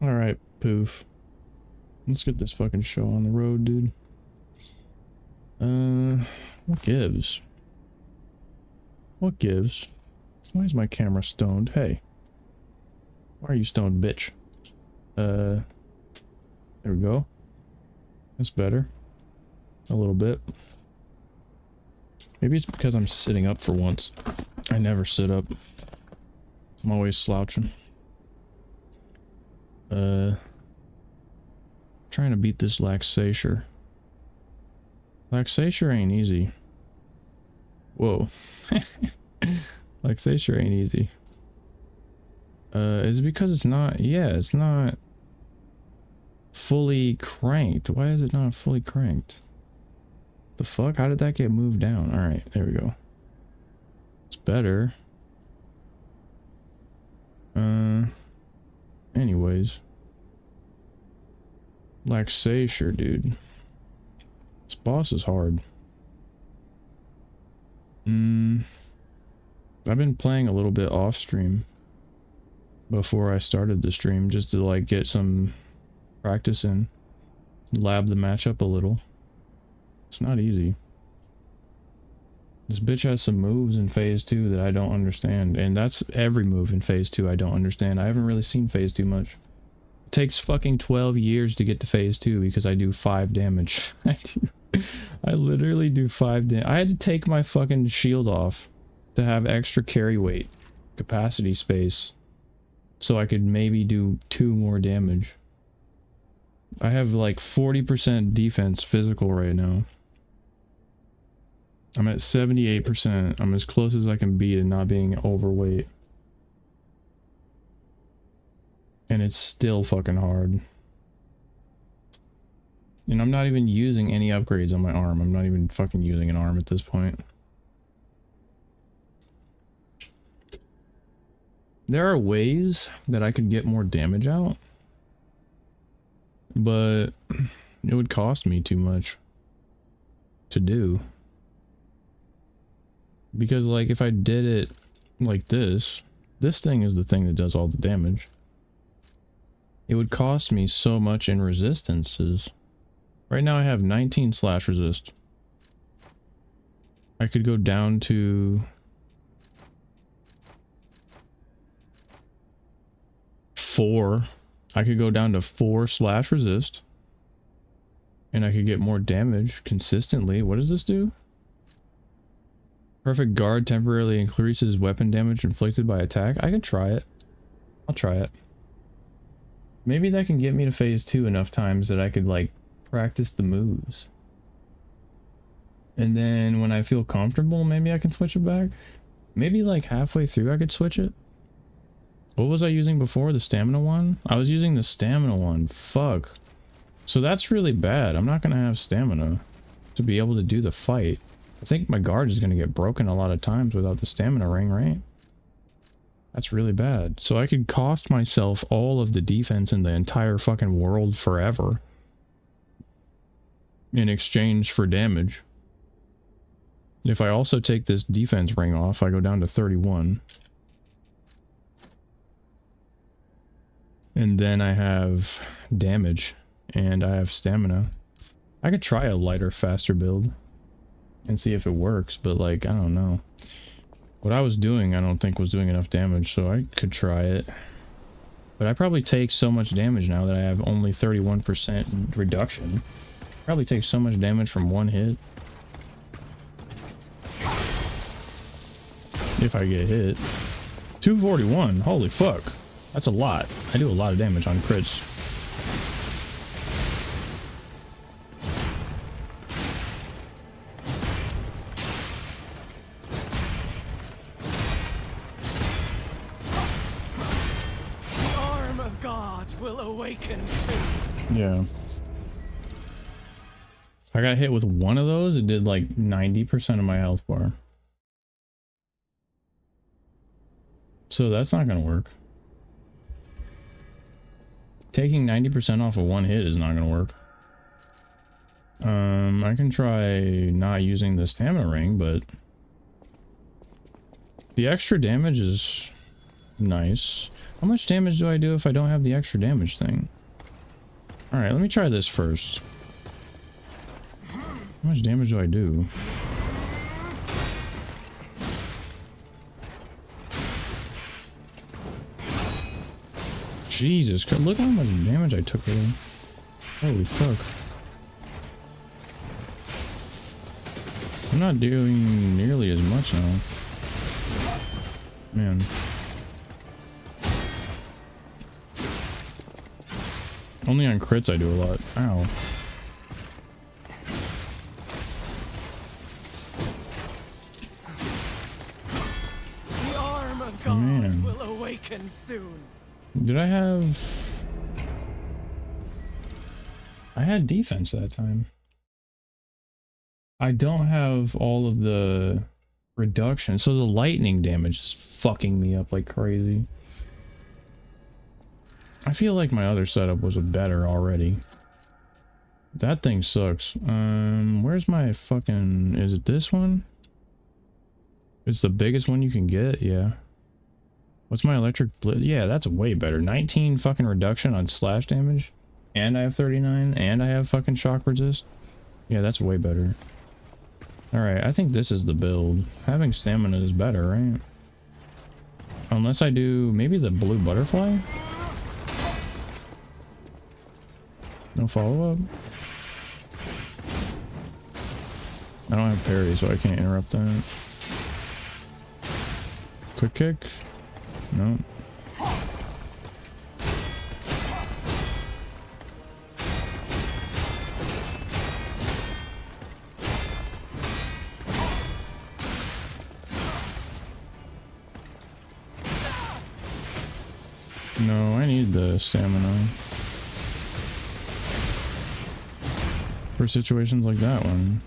Alright, poof. Let's get this fucking show on the road, dude. What gives? What gives? Why is my camera stoned? Hey. Why are you stoned, bitch? There we go. That's better. A little bit. Maybe it's because I'm sitting up for once. I never sit up. I'm always slouching. Trying to beat this Laxasia. Laxasia ain't easy. Whoa. Laxasia ain't easy. Is it because it's not... Yeah, it's not fully cranked. Why is it not fully cranked? The fuck? How did that get moved down? Alright, there we go. It's better. Anyways. Laxasia, dude. This boss is hard. I've been playing a little bit off stream before I started the stream just to like get some practice in, lab the matchup a little. It's not easy. This bitch has some moves in phase 2 that I don't understand, and that's every move in phase 2 I don't understand. I haven't really seen phase 2 much. It takes fucking 12 years to get to phase 2 because I do 5 damage. I literally do 5 damage. I had to take my fucking shield off to have extra carry weight capacity space so I could maybe do 2 more damage. I have like 40% defense physical right now. I'm at 78%. I'm as close as I can be to not being overweight. And it's still fucking hard. And I'm not even using any upgrades on my arm. I'm not even fucking using an arm at this point. There are ways that I could get more damage out, but it would cost me too much to do. Because like if I did it like this thing is the thing that does all the damage. It would cost me so much in resistances. Right now I have 19 slash resist. I could go down to 4. I could go down to 4 slash resist. And I could get more damage consistently. What does this do? Perfect guard temporarily increases weapon damage inflicted by attack. I can try it. I'll try it. Maybe that can get me to phase 2 enough times that I could like practice the moves. And then when I feel comfortable, maybe I can switch it back. Maybe like halfway through I could switch it. What was I using before? The stamina one? I was using the stamina one. Fuck. So that's really bad. I'm not gonna have stamina to be able to do the fight. I think my guard is gonna get broken a lot of times without the stamina ring, right? That's really bad. So I could cost myself all of the defense in the entire fucking world forever in exchange for damage. If I also take this defense ring off, I go down to 31. And then I have damage and I have stamina. I could try a lighter, faster build and see if it works, but like, I don't know. What I was doing, I don't think was doing enough damage, so I could try it. But I probably take so much damage now that I have only 31% reduction. Probably take so much damage from one hit. If I get hit. 241, holy fuck. That's a lot. I do a lot of damage on crits. The arm of God will awaken. Yeah. I got hit with one of those, it did like 90% of my health bar. So that's not gonna work. Taking 90% off of one hit is not gonna work. I can try not using the stamina ring, but the extra damage is nice. How much damage do I do if I don't have the extra damage thing? Alright, let me try this first. How much damage do I do? Jesus Christ, look how much damage I took there. Holy fuck. I'm not doing nearly as much now. Man. Only on crits I do a lot. Ow. The arm of God Man. will awaken soon. Did I have... I had defense that time. I don't have all of the reduction, so the lightning damage is fucking me up like crazy. I feel like my other setup was better already. That thing sucks. Where's my fucking... Is it this one? It's the biggest one you can get? Yeah. What's my electric blitz? Yeah, that's way better. 19 fucking reduction on slash damage. And I have 39. And I have fucking shock resist. Yeah, that's way better. Alright, I think this is the build. Having stamina is better, right? Unless I do maybe the blue butterfly? No follow-up? I don't have parry, so I can't interrupt that. Quick kick? No. No, I need the stamina. For situations like that one.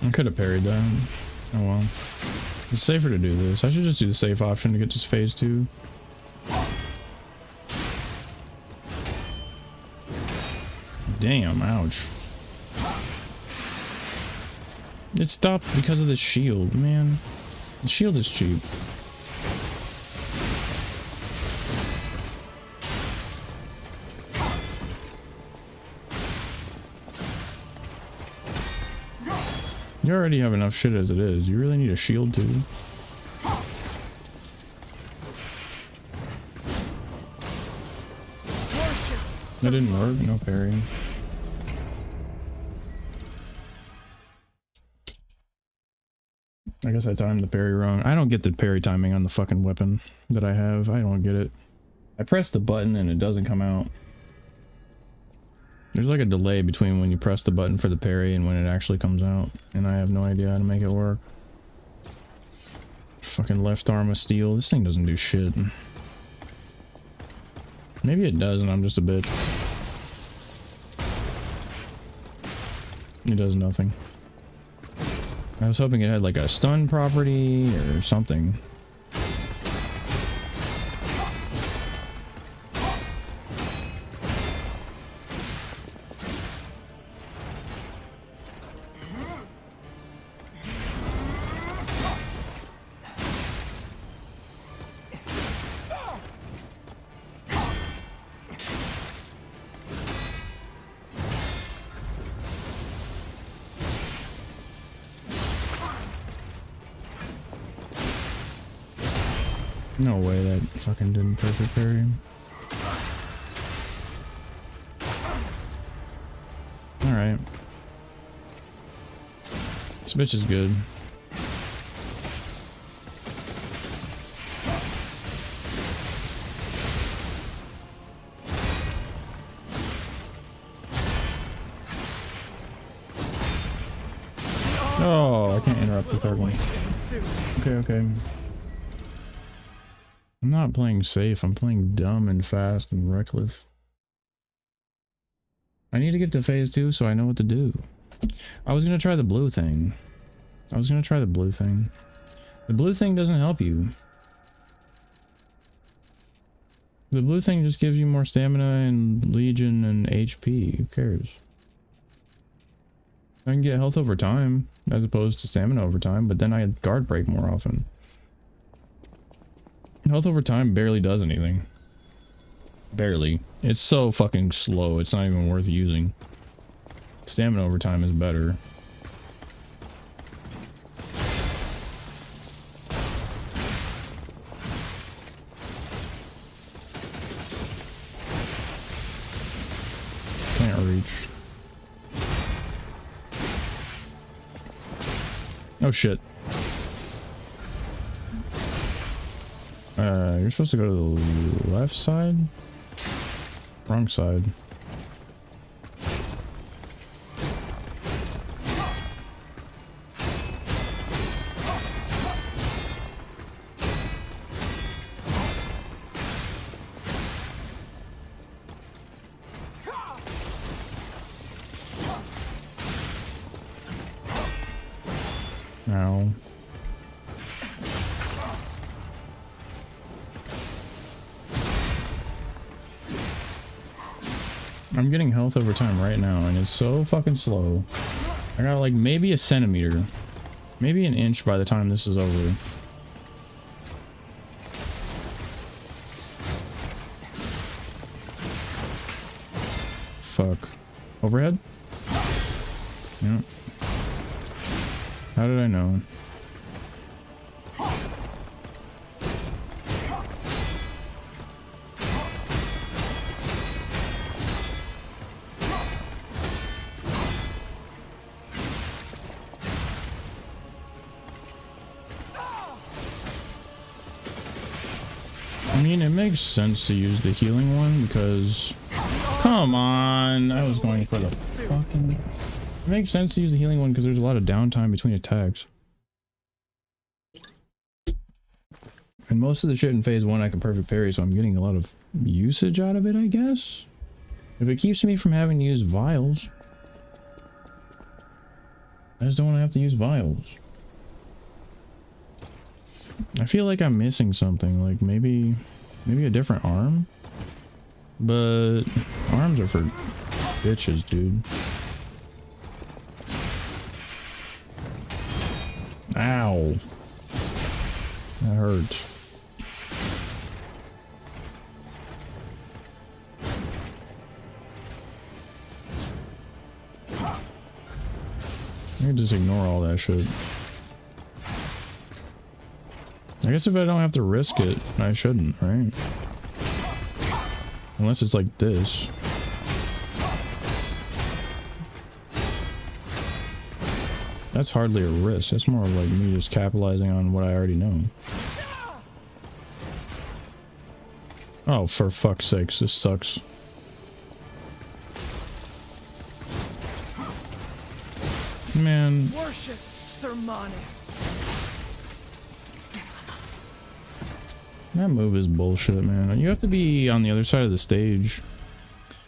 I could have parried that. Oh well. It's safer to do this. I should just do the safe option to get to phase 2. Damn, ouch. It stopped because of the shield, man. The shield is cheap. You already have enough shit as it is. You really need a shield too. That didn't work. No parry. I guess I timed the parry wrong. I don't get the parry timing on the fucking weapon that I have. I don't get it. I press the button and it doesn't come out. There's like a delay between when you press the button for the parry and when it actually comes out. And I have no idea how to make it work. Fucking left arm of steel. This thing doesn't do shit. Maybe it does and I'm just a bitch. It does nothing. I was hoping it had like a stun property or something. No way that fucking didn't perfect parry. Alright. This bitch is good. Oh, I can't interrupt the third one. Okay, okay. I'm not playing safe. I'm playing dumb and fast and reckless. I need to get to phase 2 so I know what to do. I was gonna try the blue thing. The blue thing doesn't help you. The blue thing just gives you more stamina and legion and HP. Who cares? I can get health over time as opposed to stamina over time, but then I guard break more often. Health over time barely does anything. Barely. It's so fucking slow, it's not even worth using. Stamina over time is better. Can't reach. Oh shit. You're supposed to go to the left side? Wrong side. Ow. I'm getting health over time right now, and it's so fucking slow. I got like maybe a centimeter. Maybe an inch by the time this is over. Fuck. Overhead? Yep. How did I know? I mean, it makes sense to use the healing one because... Come on! I was going for the fucking... It makes sense to use the healing one because there's a lot of downtime between attacks. And most of the shit in phase 1 I can perfect parry, so I'm getting a lot of usage out of it, I guess? If it keeps me from having to use vials... I just don't want to have to use vials. I feel like I'm missing something, like maybe a different arm? But arms are for bitches, dude. Ow. That hurts. I can just ignore all that shit. I guess if I don't have to risk it, I shouldn't, right? Unless it's like this. That's hardly a risk. That's more like me just capitalizing on what I already know. Oh, for fuck's sakes, this sucks. Man. Worship Thermonus. That move is bullshit, man. You have to be on the other side of the stage.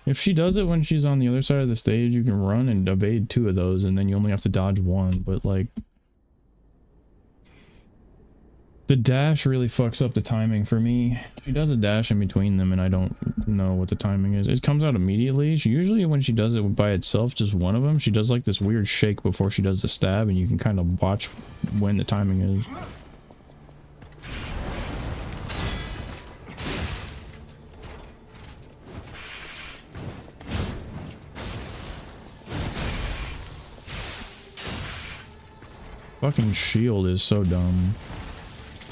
If she does it when she's on the other side of the stage, you can run and evade 2 of those, and then you only have to dodge 1. But, like... The dash really fucks up the timing for me. She does a dash in between them, and I don't know what the timing is. It comes out immediately. Usually when she does it by itself, just one of them, she does, like, this weird shake before she does the stab, and you can kind of watch when the timing is. Fucking shield is so dumb.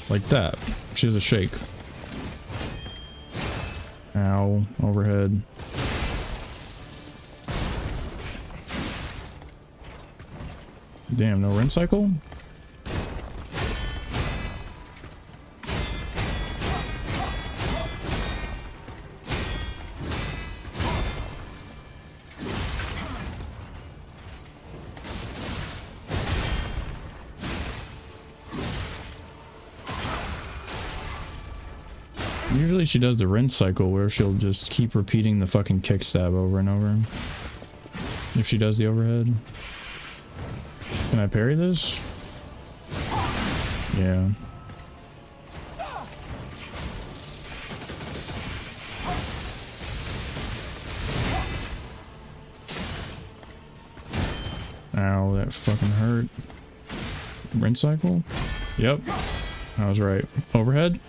Like that. She has a shake. Ow. Overhead. Damn, no rinse cycle? Usually she does the rinse cycle where she'll just keep repeating the fucking kick stab over and over. If she does the overhead. Can I parry this? Yeah. Ow, that fucking hurt. Rinse cycle? Yep. I was right. Overhead?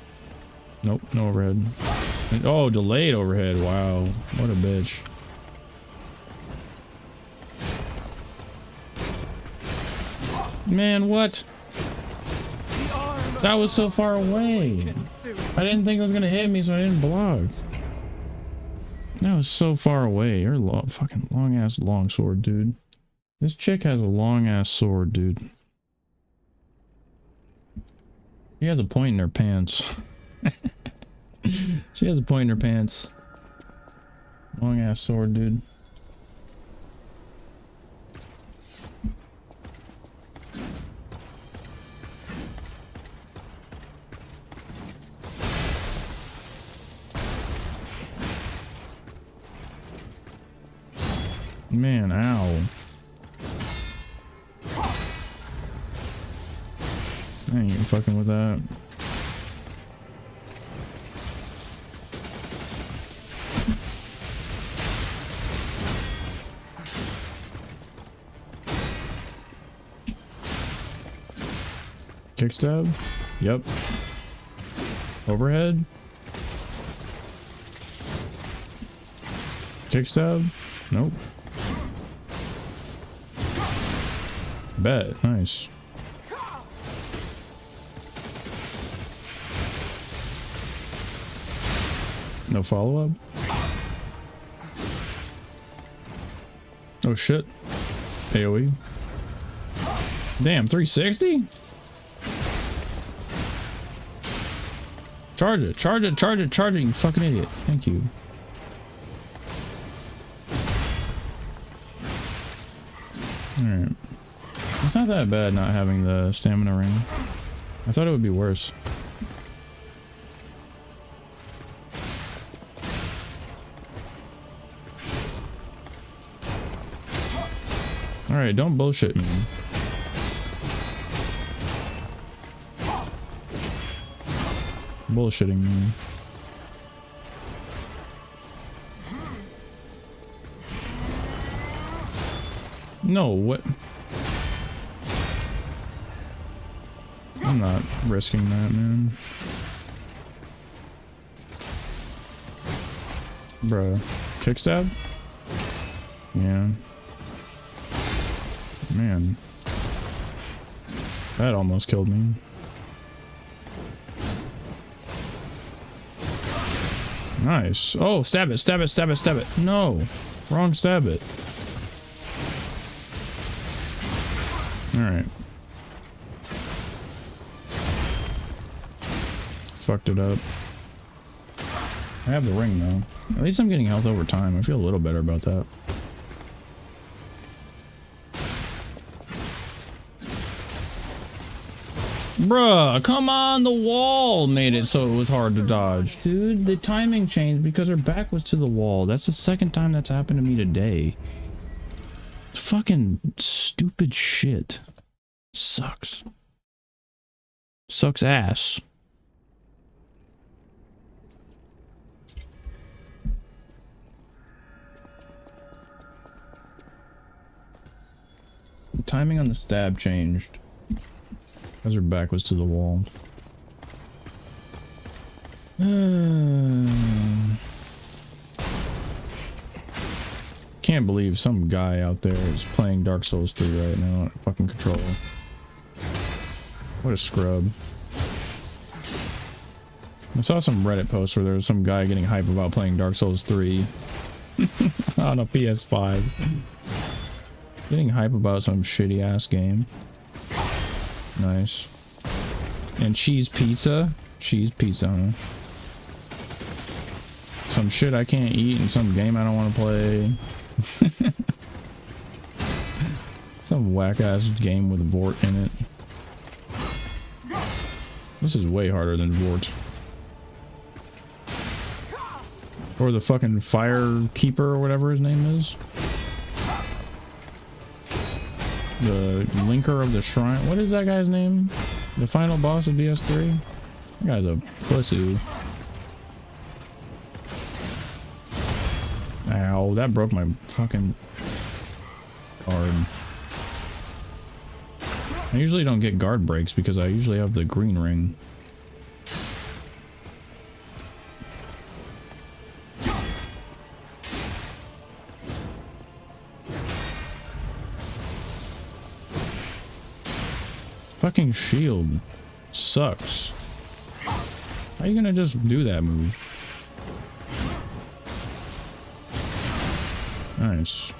Nope, no overhead. Oh, delayed overhead. Wow. What a bitch. Man, what? That was so far away. I didn't think it was gonna hit me, so I didn't block. That was so far away. You're fucking long ass long sword, dude. This chick has a long ass sword, dude. She has a point in her pants. She has a point in her pants. Long ass sword, dude. Man, ow. I ain't even fucking with that. Kick stab? Yep. Overhead? Kick stab? Nope. Bet. Nice. No follow-up? Oh shit. AoE. Damn, 360? Charge it, charge it, charge it, charge it, you fucking idiot. Thank you. Alright. It's not that bad not having the stamina ring. I thought it would be worse. Alright, don't bullshit me. Bullshitting me. No, what? I'm not risking that, man. Bruh. Kickstab? Yeah. Man. That almost killed me. Nice. Oh, stab it, stab it, stab it, stab it. No. Wrong stab it. Alright. Fucked it up. I have the ring though. At least I'm getting health over time. I feel a little better about that. Bruh, come on, the wall made it so it was hard to dodge. Dude, the timing changed because her back was to the wall. That's the second time that's happened to me today. Fucking stupid shit. Sucks. Sucks ass. The timing on the stab changed. Because her back was to the wall. Can't believe some guy out there is playing Dark Souls 3 right now on a fucking controller. What a scrub. I saw some Reddit post where there was some guy getting hype about playing Dark Souls 3 on a PS5. Getting hype about some shitty ass game. Nice. And cheese pizza? Cheese pizza, huh? Some shit I can't eat in some game I don't want to play. Some whack ass game with Vort in it. This is way harder than Vort. Or the fucking fire keeper or whatever his name is. The linker of the shrine. What is that guy's name? The final boss of DS3? That guy's a pussy. Ow, that broke my fucking guard. I usually don't get guard breaks because I usually have the green ring. Fucking shield sucks. How are you gonna just do that move? Nice.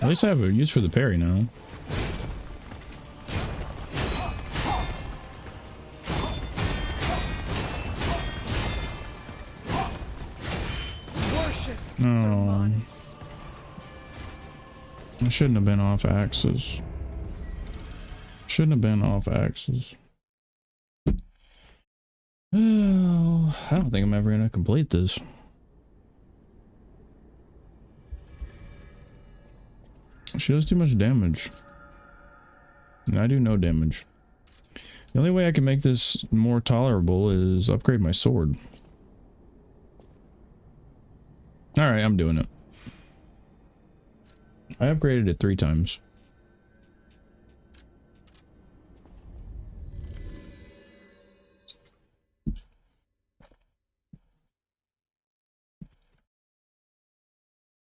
At least I have a use for the parry now. Oh. I shouldn't have been off axis. Shouldn't have been off axis. Oh, I don't think I'm ever gonna complete this. She does too much damage. And I do no damage. The only way I can make this more tolerable is upgrade my sword. Alright, I'm doing it. I upgraded it 3 times.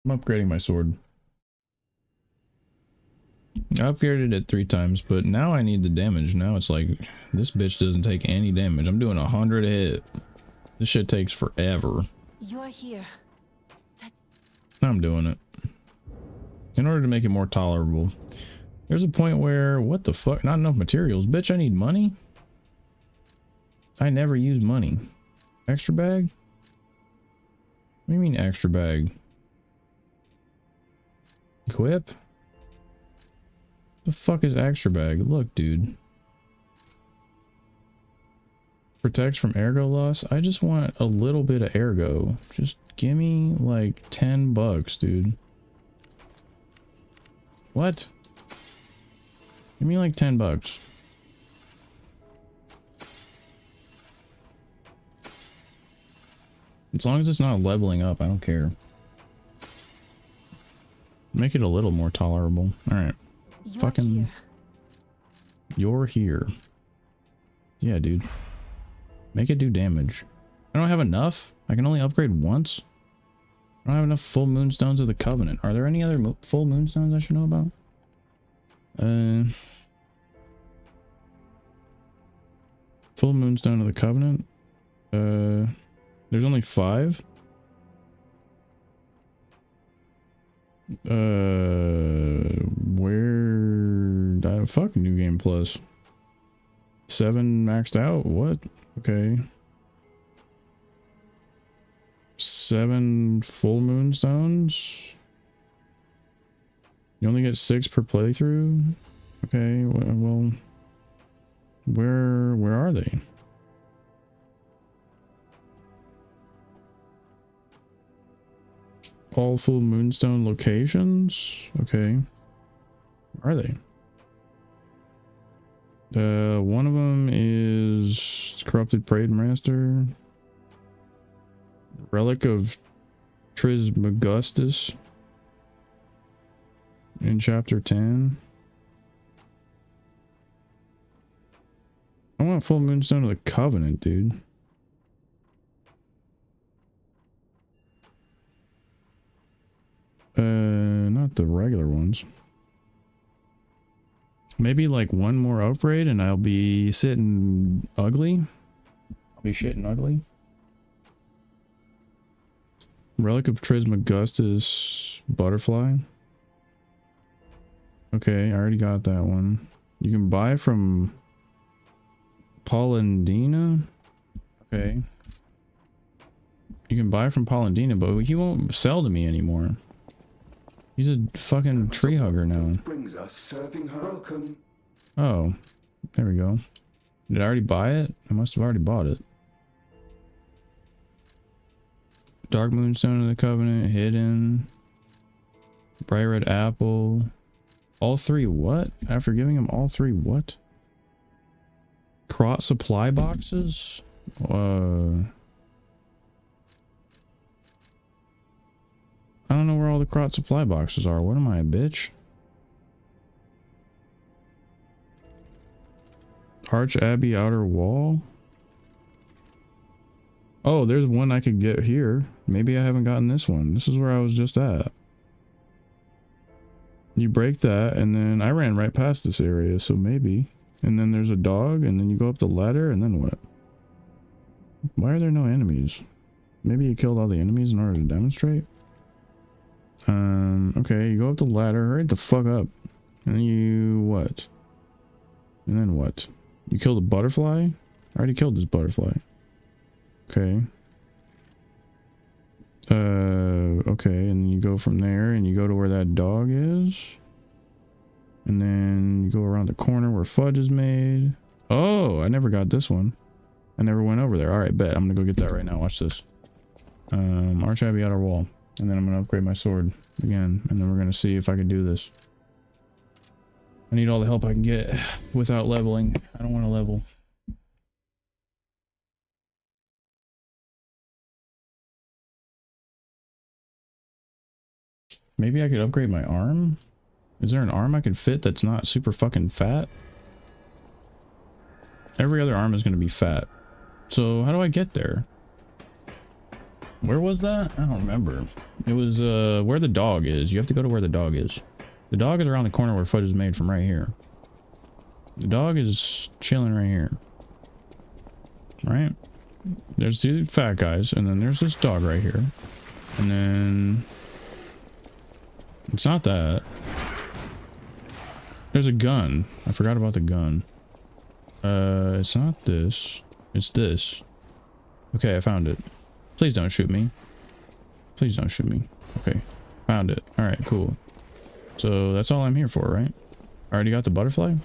I'm upgrading my sword. I upgraded it 3 times, but now I need the damage. Now it's like, this bitch doesn't take any damage. I'm doing 100 a hit. This shit takes forever. You're here. I'm doing it. In order to make it more tolerable. There's a point where, what the fuck? Not enough materials. Bitch, I need money? I never use money. Extra bag? What do you mean extra bag? Equip? The fuck is extra bag? Look, dude. Protects from ergo loss? I just want a little bit of ergo. Just give me like 10 bucks, dude. What? Give me like 10 bucks. As long as it's not leveling up, I don't care. Make it a little more tolerable. Alright. Fucking... Here. You're here. Yeah, dude. Make it do damage. I don't have enough. I can only upgrade once. I don't have enough full moonstones of the Covenant. Are there any other full moonstones I should know about? Full moonstone of the Covenant. There's only 5. Where? Fuck New Game Plus. 7 maxed out? What? Okay. 7 full moonstones? You only get 6 per playthrough? Okay, well... Where are they? All full moonstone locations? Okay. Where are they? One of them is Corrupted Parade Master. Relic of Trismegistus in chapter 10. I want full moonstone of the Covenant, dude. Not the regular ones. Maybe like one more upgrade and I'll be sitting ugly. I'll be shitting ugly. Relic of Trismegistus butterfly. Okay, I already got that one. You can buy from Paulandina. Okay. You can buy from Paulandina, but he won't sell to me anymore. He's a fucking tree hugger now. Brings us serving her welcome. Oh, there we go. Did I already buy it? I must have already bought it. Dark Moonstone of the Covenant, hidden. Bright red apple. All three what? After giving him all three what? Crot supply boxes? I don't know where all the Crot supply boxes are. What am I, a bitch? Arch Abbey outer wall? Oh, there's one I could get here. Maybe I haven't gotten this one. This is where I was just at. You break that, and then I ran right past this area, so maybe. And then there's a dog, and then you go up the ladder, and then what? Why are there no enemies? Maybe you killed all the enemies in order to demonstrate? Okay, you go up the ladder, hurry the fuck up. And then you what? And then what? You killed a butterfly? I already killed this butterfly. Okay. Okay, and you go from there and you go to where that dog is. And then you go around the corner where fudge is made. Oh, I never got this one. I never went over there. Alright, bet. I'm gonna go get that right now. Watch this. Arch Abbey outer wall. And then I'm gonna upgrade my sword again. And then we're gonna see if I can do this. I need all the help I can get without leveling. I don't want to level. Maybe I could upgrade my arm? Is there an arm I could fit that's not super fucking fat? Every other arm is going to be fat. So how do I get there? Where was that? I don't remember. It was where the dog is. You have to go to where the dog is. The dog is around the corner where fudge is made from right here. The dog is chilling right here. Right? There's two fat guys, and then there's this dog right here. And then... it's not that. There's a gun. I forgot about the gun. It's not this. It's this. Okay, I found it. Please don't shoot me. Please don't shoot me. Okay, found it. Alright, cool. So that's all I'm here for, right? I already got the butterfly?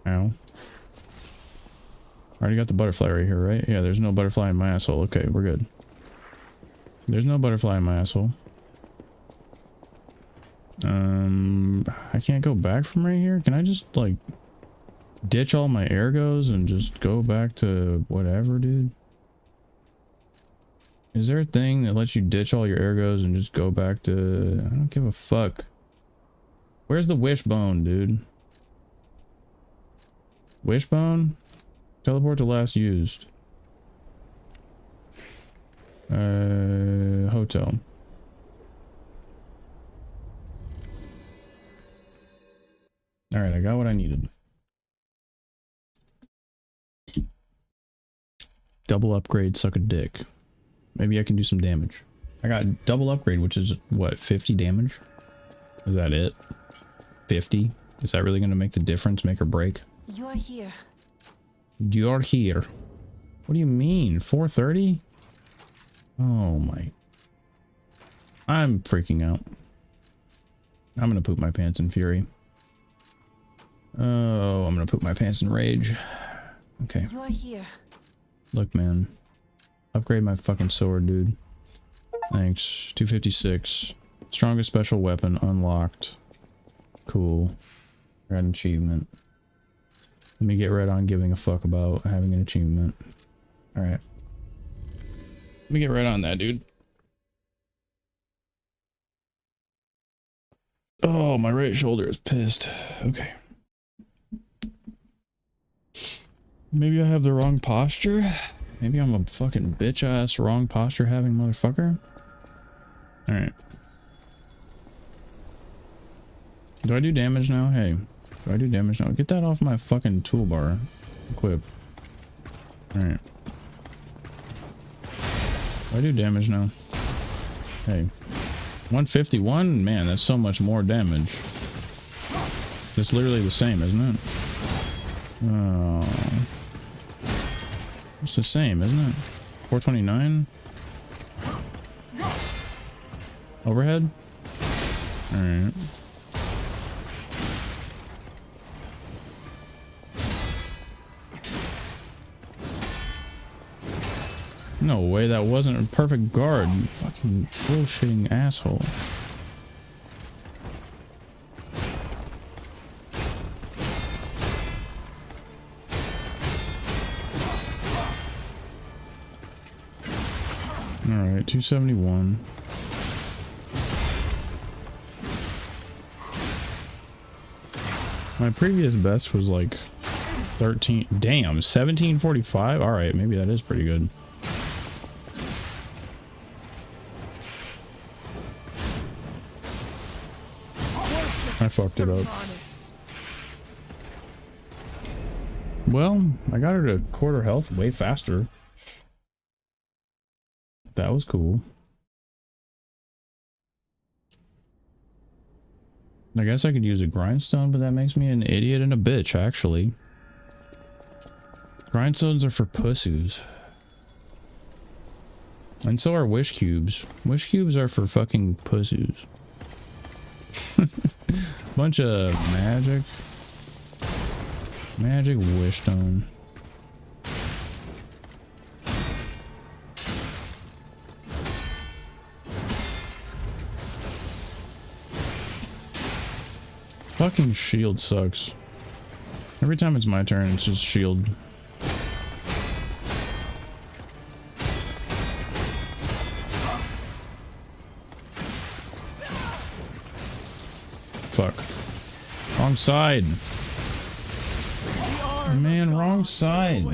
Ow. I already got the butterfly right here, right? Yeah, there's no butterfly in my asshole. Okay, we're good. There's no butterfly in my asshole. I can't go back from right here? Can I just, like, ditch all my ergos and just go back to whatever, dude? Is there a thing that lets you ditch all your ergos and just go back to... I don't give a fuck. Where's the wishbone, dude? Wishbone? Teleport to last used. Hotel. Alright, I got what I needed. Double upgrade, suck a dick. Maybe I can do some damage. I got double upgrade, which is, what, 50 damage? Is that it? 50? Is that really going to make the difference, make or break? You are here. You're here. What do you mean? 430? Oh my. I'm freaking out. I'm going to poop my pants in fury. Oh, I'm going to poop my pants in rage. Okay. You are here. Look, man. Upgrade my fucking sword, dude. Thanks. 256. Strongest special weapon unlocked. Cool. Got an achievement. Let me get right on giving a fuck about having an achievement. Alright. Let me get right on that, dude. Oh, my right shoulder is pissed. Okay. Maybe I have the wrong posture? Maybe I'm a fucking bitch-ass wrong posture having motherfucker? Alright. Do I do damage now? Hey. Do I do damage now? Get that off my fucking toolbar. Equip. Alright. Do I do damage now? Hey. 151? Man, that's so much more damage. It's literally the same, isn't it? Oh. It's the same, isn't it? 429? Overhead? Alright. No way, that wasn't a perfect guard, you fucking bullshitting asshole. Alright, 271. My previous best was like 13. Damn, 1745? Alright, maybe that is pretty good. I fucked it up. Well, I got her to quarter health way faster. That was cool. I guess I could use a grindstone, but that makes me an idiot and a bitch, actually. Grindstones are for pussies. And so are wish cubes. Wish cubes are for fucking pussies. Bunch of magic. Magic wish stone. Fucking shield sucks. Every time it's my turn, it's just shield. Fuck. Wrong side. Man, wrong side.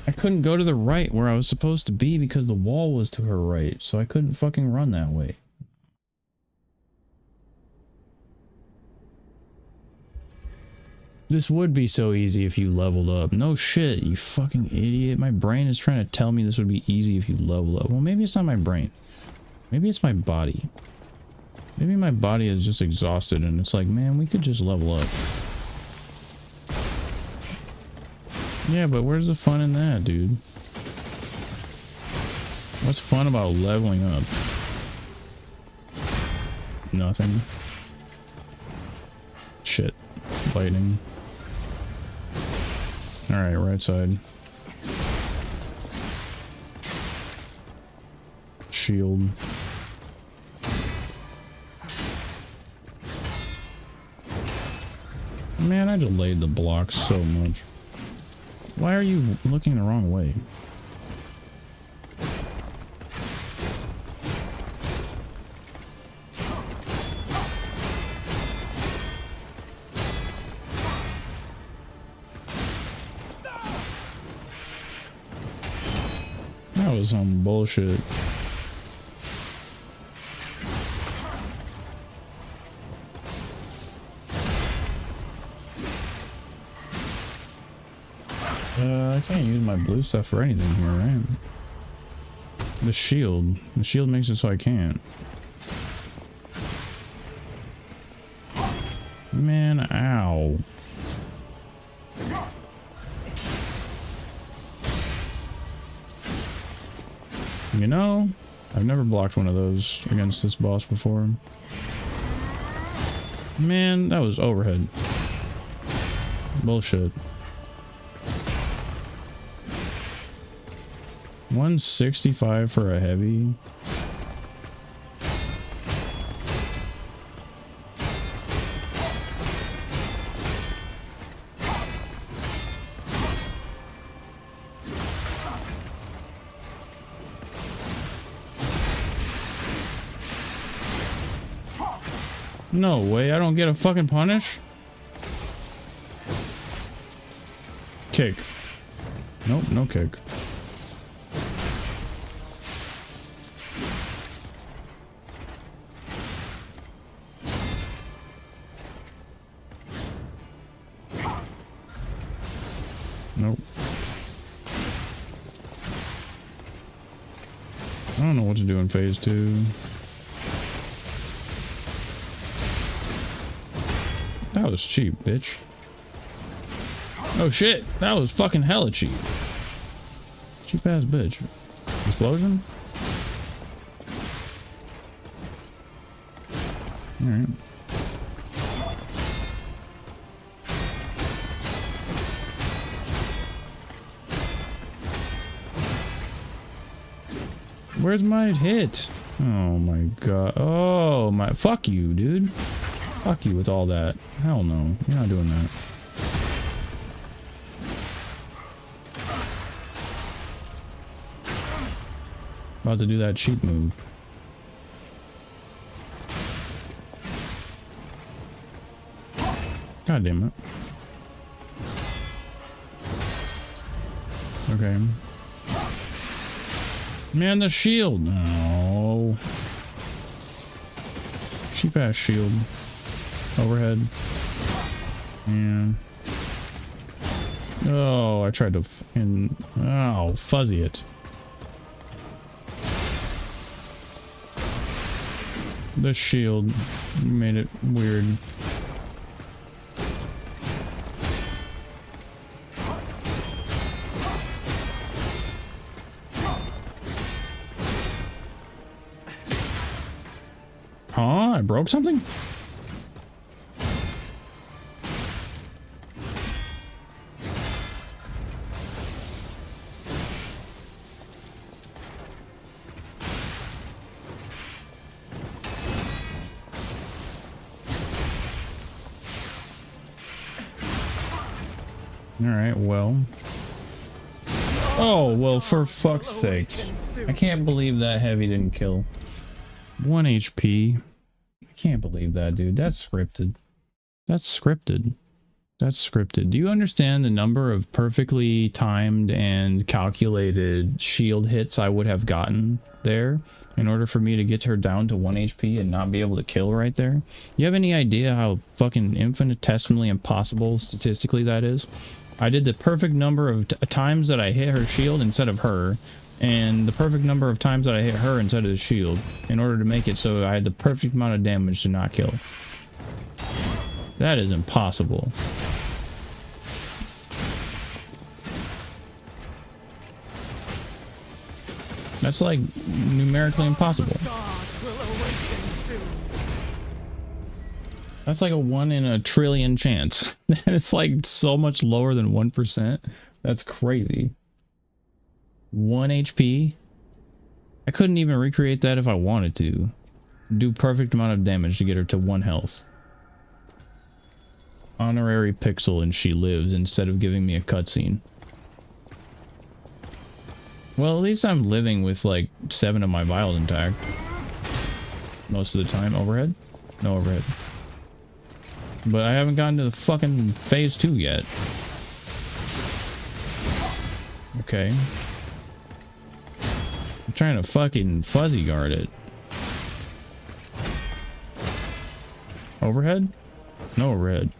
I couldn't go to the right where I was supposed to be because the wall was to her right, so I couldn't fucking run that way. This would be so easy if you leveled up. No shit, you fucking idiot. My brain is trying to tell me this would be easy if you level up. Well, maybe it's not my brain. Maybe it's my body. Maybe my body is just exhausted and it's like, man, we could just level up. Yeah, but where's the fun in that, dude? What's fun about leveling up? Nothing. Shit. Lightning. Alright, right side. Shield. Man, I delayed the blocks so much. Why are you looking the wrong way? That was some bullshit. I can't use my blue stuff for anything here, right? The shield. The shield makes it so I can't. Man, ow. You know, I've never blocked one of those against this boss before. Man, that was overhead. Bullshit. 165 for a heavy. No way, I don't get a fucking punish? Kick. Nope, no kick. Nope. I don't know what to do in phase 2. That was cheap, bitch. Oh shit, that was fucking hella cheap. Cheap ass bitch. Explosion? Alright. Where's my hit? Oh my god. Oh my. Fuck you, dude. Fuck you with all that. Hell no. You're not doing that. About to do that cheat move. God damn it. Okay. Man, the shield. No. Cheap ass shield. Overhead. And. Oh, I tried to fucking. Oh, fuzzy it. The shield made it weird. Huh? I broke something? Alright, well. Oh, well, for fuck's sake. I can't believe that heavy didn't kill. 1 HP. I can't believe that, dude. That's scripted. That's scripted. That's scripted. Do you understand the number of perfectly timed and calculated shield hits I would have gotten there in order for me to get her down to 1 HP and not be able to kill right there? You have any idea how fucking infinitesimally impossible statistically that is? I did the perfect number of times that I hit her shield instead of her, and the perfect number of times that I hit her instead of the shield in order to make it so I had the perfect amount of damage to not kill. That is impossible. That's like numerically impossible. That's like a 1 in a trillion chance. It's like so much lower than 1%. That's crazy. 1 HP? I couldn't even recreate that if I wanted to. Do perfect amount of damage to get her to 1 health. Honorary pixel and she lives instead of giving me a cutscene. Well, at least I'm living with like 7 of my vials intact. Most of the time. Overhead? No overhead. But I haven't gotten to the fucking phase 2 yet. Okay. I'm trying to fucking fuzzy guard it. Overhead? No overhead.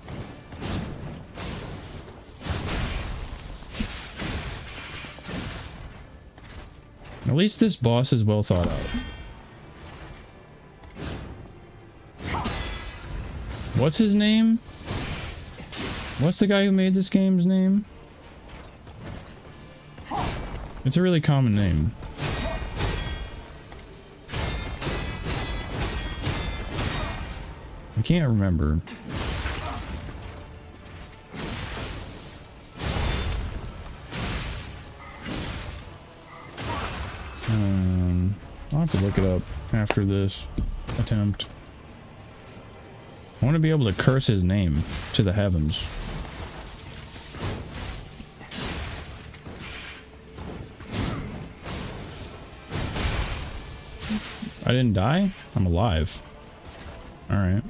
At least this boss is well thought out. What's his name? What's the guy who made this game's name? It's a really common name. I can't remember. I'll have to look it up after this attempt. I want to be able to curse his name to the heavens. I didn't die? I'm alive. Alright.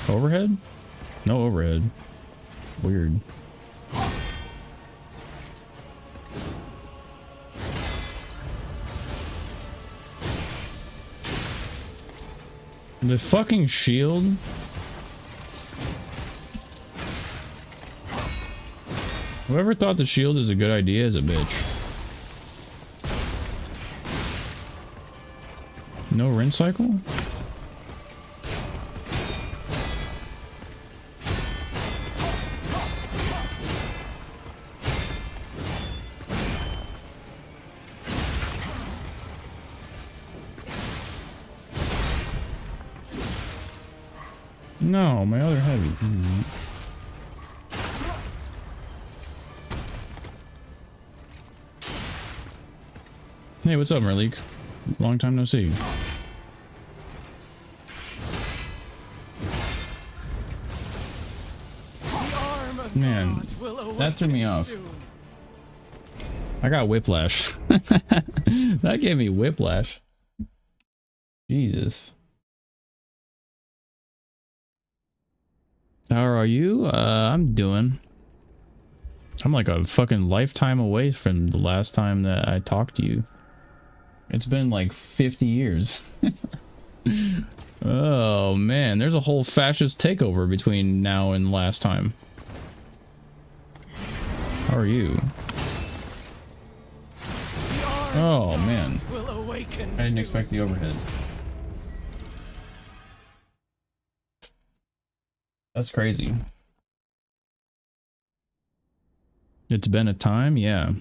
Overhead? No overhead. Weird. The fucking shield? Whoever thought the shield is a good idea is a bitch. No rinse cycle? No, my other heavy. Hey, what's up, Merleek? Long time no see. Man, that threw me off. I got whiplash. That gave me whiplash. Jesus. How are you? I'm doing. I'm like a fucking lifetime away from the last time that I talked to you. It's been like 50 years. Oh man, there's a whole fascist takeover between now and last time. How are you? Oh man, I didn't expect the overhead. That's crazy. It's been a time, yeah.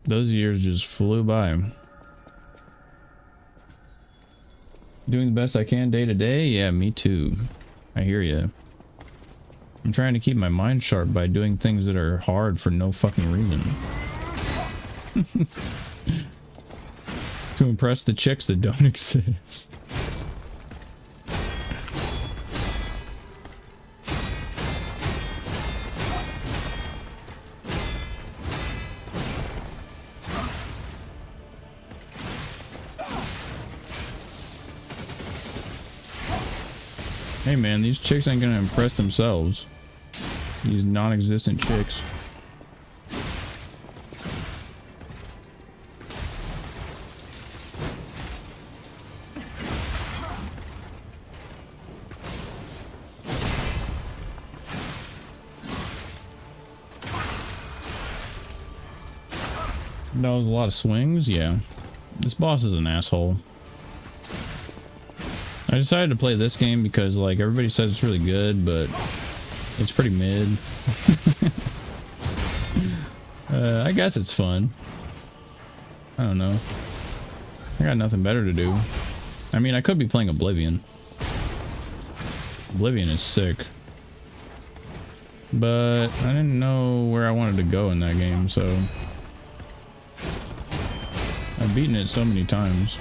Those years just flew by. Doing the best I can day to day? Yeah, me too. I hear ya. I'm trying to keep my mind sharp by doing things that are hard for no fucking reason. To impress the chicks that don't exist. Hey man, these chicks ain't gonna impress themselves. These non-existent chicks. That was a lot of swings, yeah. This boss is an asshole. I decided to play this game because like everybody says it's really good, but it's pretty mid. I guess it's fun. I don't know. I got nothing better to do. I mean, I could be playing Oblivion. Oblivion is sick. But I didn't know where I wanted to go in that game, so I've beaten it so many times.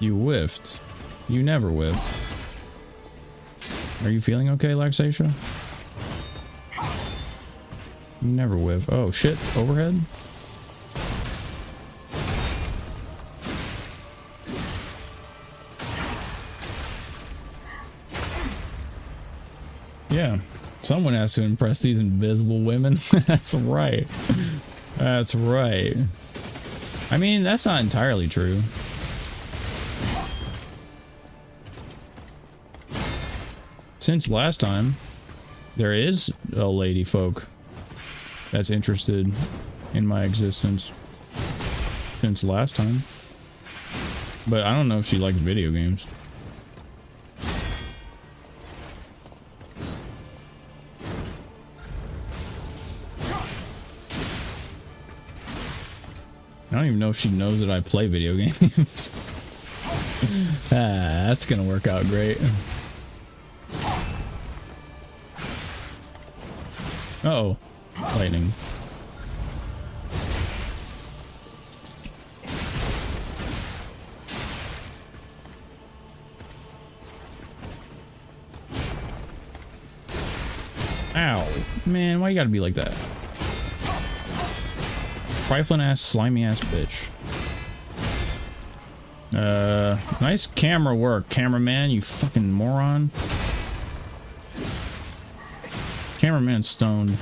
You whiffed. You never whiff. Are you feeling okay, Laxasia? You never whiff. Oh shit, overhead? Yeah, someone has to impress these invisible women. That's right. That's right. I mean, that's not entirely true. Since last time, there is a lady folk that's interested in my existence. Since last time. But I don't know if she likes video games. I don't even know if she knows that I play video games. That's gonna work out great. Uh-oh. Lightning. Ow. Man, why you gotta be like that? Trifling ass, slimy ass bitch. Nice camera work, cameraman, you fucking moron. Cameraman stoned.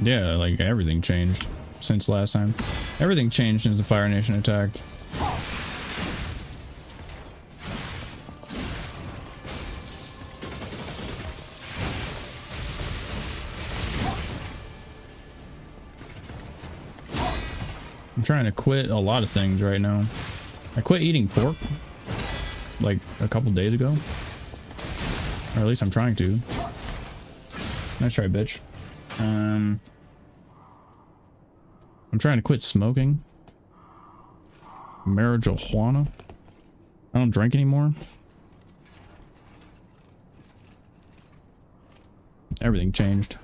Yeah, like everything changed since last time. Everything changed since the Fire Nation attacked. I'm trying to quit a lot of things right now. I quit eating pork like a couple days ago. Or at least I'm trying to. Nice try, bitch. I'm trying to quit smoking. Marijuana. I don't drink anymore. Everything changed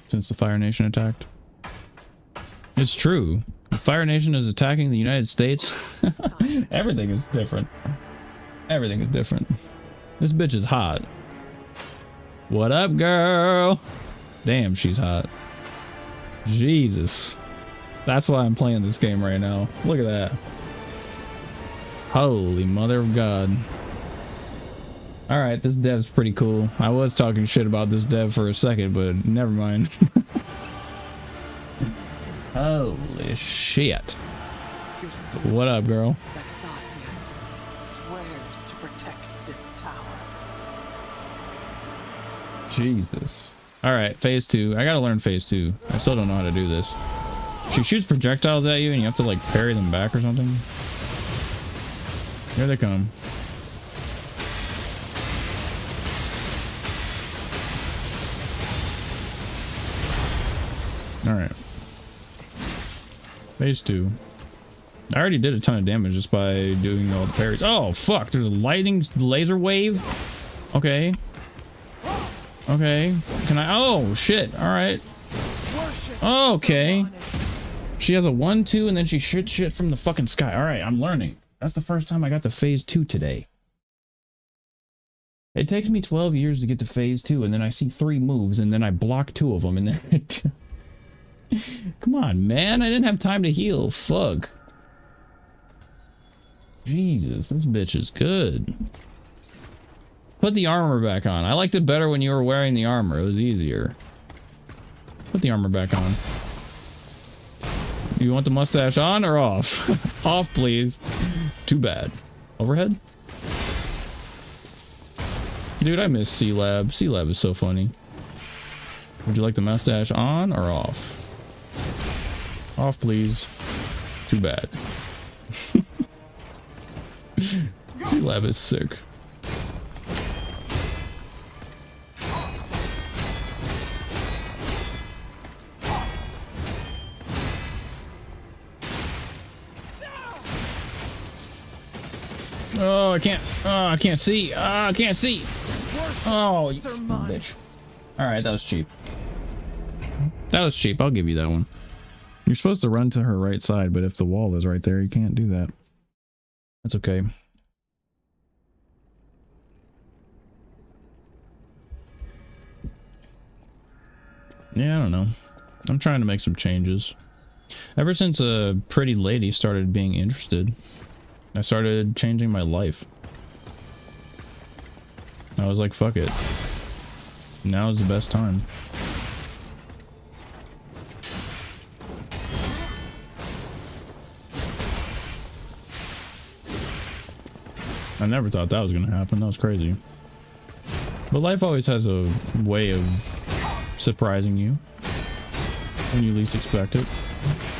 since the Fire Nation attacked. It's true. The Fire Nation is attacking the United States. Everything is different. Everything is different. This bitch is hot. What up, girl? Damn, she's hot. Jesus. That's why I'm playing this game right now. Look at that. Holy mother of God. Alright, this dev's pretty cool. I was talking shit about this dev for a second, but never mind. Holy shit. What up, girl? Laxasia swears to protect this tower. Jesus. Alright, phase 2. I gotta learn phase 2. I still don't know how to do this. She shoots projectiles at you and you have to like parry them back or something. Here they come. Alright. Phase 2. I already did a ton of damage just by doing all the parries. Oh, fuck. There's a lightning laser wave. Okay. Okay. Can I? Oh, shit. Alright. Okay. She has a 1-2 and then she shoots shit from the fucking sky. Alright, I'm learning. That's the first time I got to phase 2 today. It takes me 12 years to get to phase 2 and then I see 3 moves and then I block 2 of them and then... Come on, man. I didn't have time to heal. Fuck. Jesus, this bitch is good. Put the armor back on. I liked it better when you were wearing the armor. It was easier. Put the armor back on. You want the mustache on or off? Off, please. Too bad. Overhead? Dude, I miss C-Lab. C-Lab is so funny. Would you like the mustache on or off? Off, please. Too bad. C-Lab is sick. Oh, I can't. Oh, I can't see. Oh, I can't see. Oh, you bitch. Alright, that was cheap. That was cheap. I'll give you that one. You're supposed to run to her right side, but if the wall is right there, you can't do that. That's okay. Yeah, I don't know. I'm trying to make some changes. Ever since a pretty lady started being interested, I started changing my life. I was like, fuck it. Now is the best time. I never thought that was gonna happen. That was crazy. But life always has a way of surprising you when you least expect it.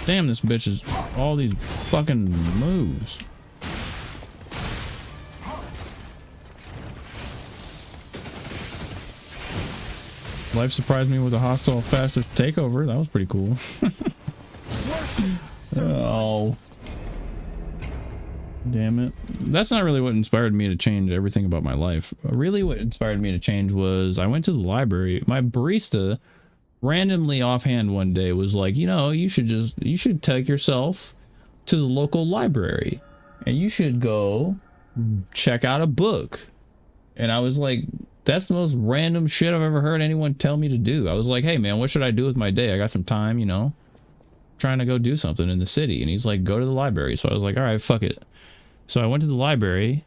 Damn, this bitch is all these fucking moves. Life surprised me with a hostile fastest takeover. That was pretty cool. Oh. Damn it. That's not really what inspired me to change everything about my life. Really what inspired me to change was I went to the library. My barista randomly offhand one day was like, you know, you should take yourself to the local library and you should go check out a book. And I was like, that's the most random shit I've ever heard anyone tell me to do. I was like, hey man, what should I do with my day? I got some time, you know, trying to go do something in the city. And he's like, go to the library. So I was like, all right, fuck it. So I went to the library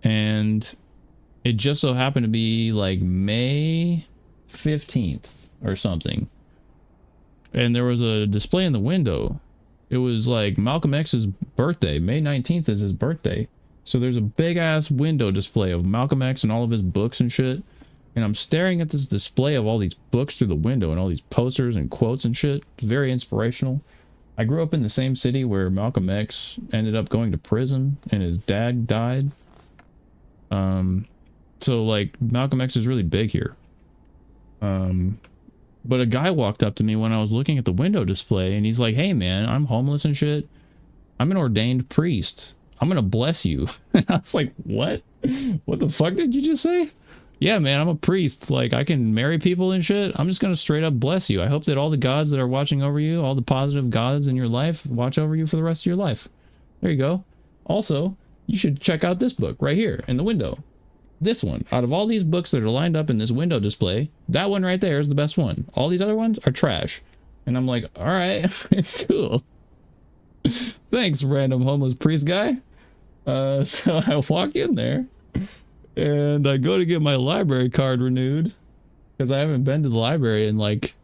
and it just so happened to be like May 15th or something. And there was a display in the window. It was like Malcolm X's birthday. May 19th is his birthday. So there's a big ass window display of Malcolm X and all of his books and shit. And I'm staring at this display of all these books through the window and all these posters and quotes and shit. It's very inspirational. I grew up in the same city where Malcolm X ended up going to prison and his dad died. So like Malcolm X is really big here. But a guy walked up to me when I was looking at the window display and he's like, hey man, I'm homeless and shit. I'm an ordained priest. I'm gonna bless you. And I was like, what? What the fuck did you just say? Yeah, man, I'm a priest. Like, I can marry people and shit. I'm just gonna straight up bless you. I hope that all the gods that are watching over you, all the positive gods in your life, watch over you for the rest of your life. There you go. Also, you should check out this book right here in the window. This one, out of all these books that are lined up in this window display, that one right there is the best one. All these other ones are trash. And I'm like, all right, cool. Thanks, random homeless priest guy. So I walk in there and I go to get my library card renewed because I haven't been to the library in like,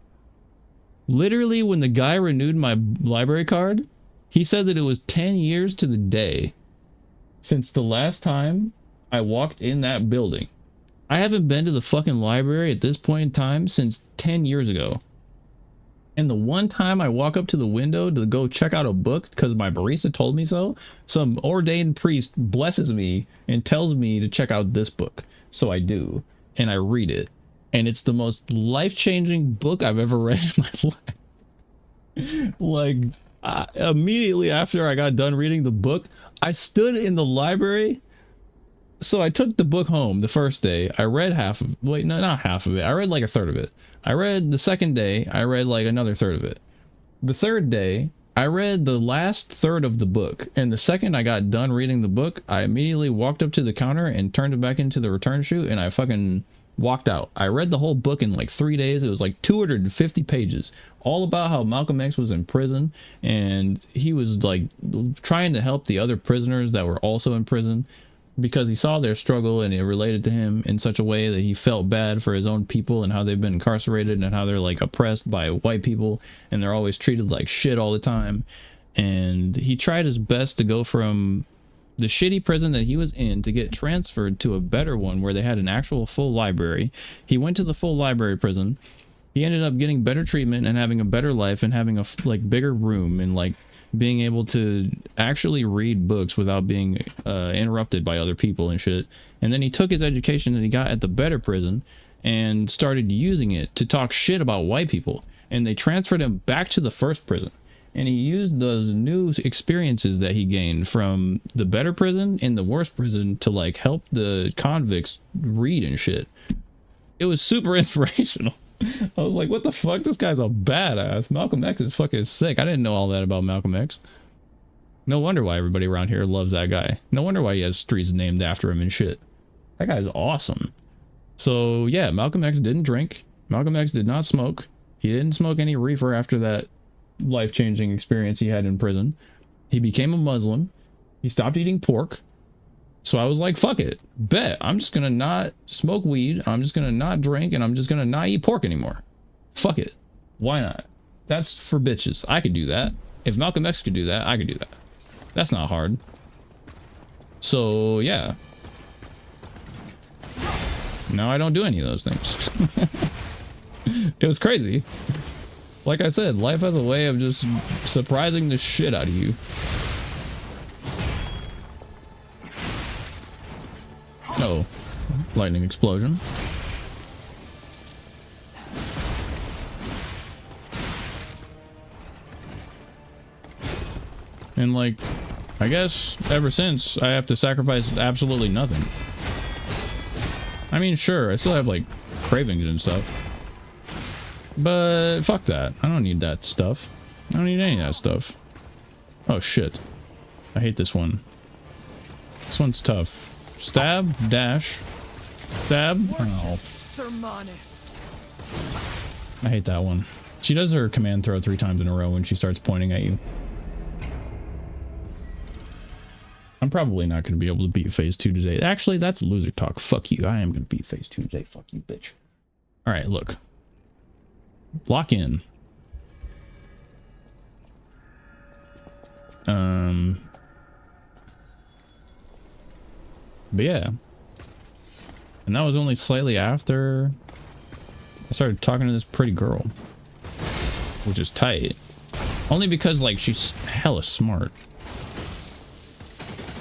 literally when the guy renewed my library card, he said that it was 10 years to the day since the last time I walked in that building. I haven't been to the fucking library at this point in time since 10 years ago. And the one time I walk up to the window to go check out a book because my barista told me so, some ordained priest blesses me and tells me to check out this book. So I do. And I read it. And it's the most life-changing book I've ever read in my life. Like, immediately after I got done reading the book, I stood in the library. So I took the book home the first day. I read half of, wait, no, not half of it. I read like a third of it. I read the second day. I read like another third of it. The third day, I read the last third of the book. And the second I got done reading the book, I immediately walked up to the counter and turned it back into the return chute and I fucking walked out. I read the whole book in like 3 days. It was like 250 pages, all about how Malcolm X was in prison and he was like trying to help the other prisoners that were also in prison, because he saw their struggle and it related to him in such a way that he felt bad for his own people and how they've been incarcerated and how they're like oppressed by white people and they're always treated like shit all the time. And he tried his best to go from the shitty prison that he was in to get transferred to a better one where they had an actual full library. He went to the full library prison. He ended up getting better treatment and having a better life and having a like bigger room and like being able to actually read books without being interrupted by other people and shit. And then he took his education that he got at the better prison and started using it to talk shit about white people. And they transferred him back to the first prison. And he used those new experiences that he gained from the better prison and the worst prison to like help the convicts read and shit. It was super inspirational. I was like, what the fuck? This guy's a badass. Malcolm X is fucking sick. I didn't know all that about Malcolm X. No wonder why everybody around here loves that guy. No wonder why he has streets named after him and shit. That guy's awesome. So yeah, Malcolm X didn't drink. Malcolm X did not smoke. He didn't smoke any reefer after that life-changing experience he had in prison. He became a Muslim. He stopped eating pork. So I was like, fuck it. Bet. I'm just going to not smoke weed. I'm just going to not drink. And I'm just going to not eat pork anymore. Fuck it. Why not? That's for bitches. I could do that. If Malcolm X could do that, I could do that. That's not hard. So, yeah. Now I don't do any of those things. It was crazy. Like I said, life has a way of just surprising the shit out of you. Oh, lightning explosion. And like, I guess ever since I have to sacrifice absolutely nothing. I mean, sure, I still have like cravings and stuff. But fuck that. I don't need that stuff. I don't need any of that stuff. Oh shit. I hate this one. This one's tough. Stab, dash, stab. Oh. I hate that one. She does her command throw 3 times in a row when she starts pointing at you. I'm probably not going to be able to beat phase 2 today. Actually, that's loser talk. Fuck you. I am going to beat phase 2 today. Fuck you, bitch. All right, look. Lock in. But yeah. And that was only slightly after I started talking to this pretty girl. Which is tight. Only because, like, she's hella smart.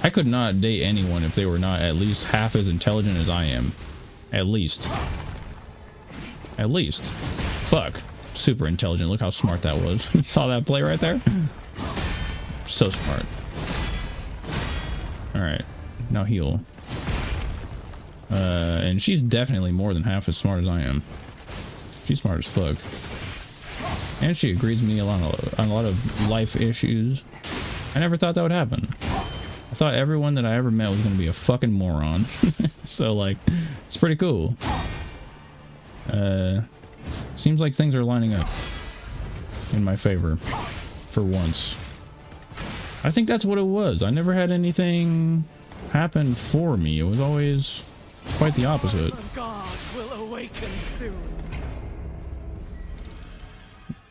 I could not date anyone if they were not at least half as intelligent as I am. At least. At least. Fuck. Super intelligent. Look how smart that was. You saw that play right there? So smart. Alright. Now heal. And she's definitely more than half as smart as I am. She's smart as fuck. And she agrees with me on a lot of life issues. I never thought that would happen. I thought everyone that I ever met was going to be a fucking moron. So, like, it's pretty cool. Seems like things are lining up in my favor for once. I think that's what it was. I never had anything happen for me. It was always quite the opposite. God will awaken soon.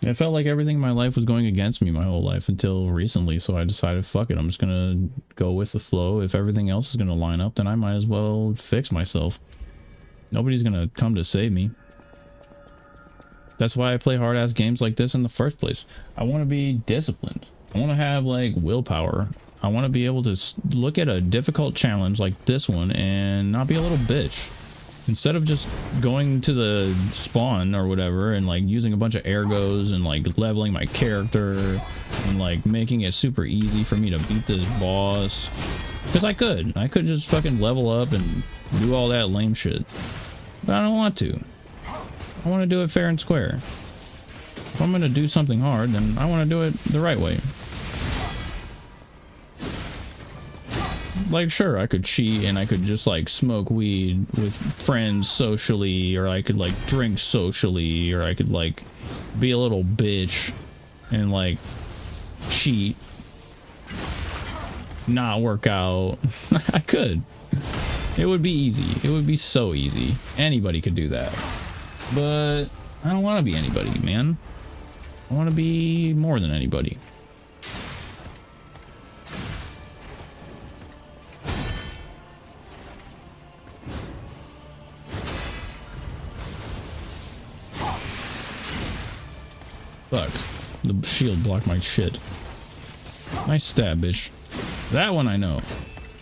It felt like everything in my life was going against me my whole life until recently, so I decided, fuck it, I'm just gonna go with the flow. If everything else is gonna line up, then I might as well fix myself. Nobody's gonna come to save me. That's why I play hard-ass games like this in the first place. I want to be disciplined. I want to have, like, willpower. I want to be able to look at a difficult challenge like this one and not be a little bitch. Instead of just going to the spawn or whatever and like using a bunch of ergos and like leveling my character and like making it super easy for me to beat this boss, because I could just fucking level up and do all that lame shit, but I don't want to. I want to do it fair and square. If I'm gonna do something hard, then I want to do it the right way. Like, sure, I could cheat and I could just like smoke weed with friends socially, or I could like drink socially, or I could like be a little bitch and like cheat, not work out. I could. It would be easy. It would be so easy. Anybody could do that. But I don't want to be anybody, man. I want to be more than anybody. Fuck. The shield blocked my shit. Nice stab, bitch. That one I know.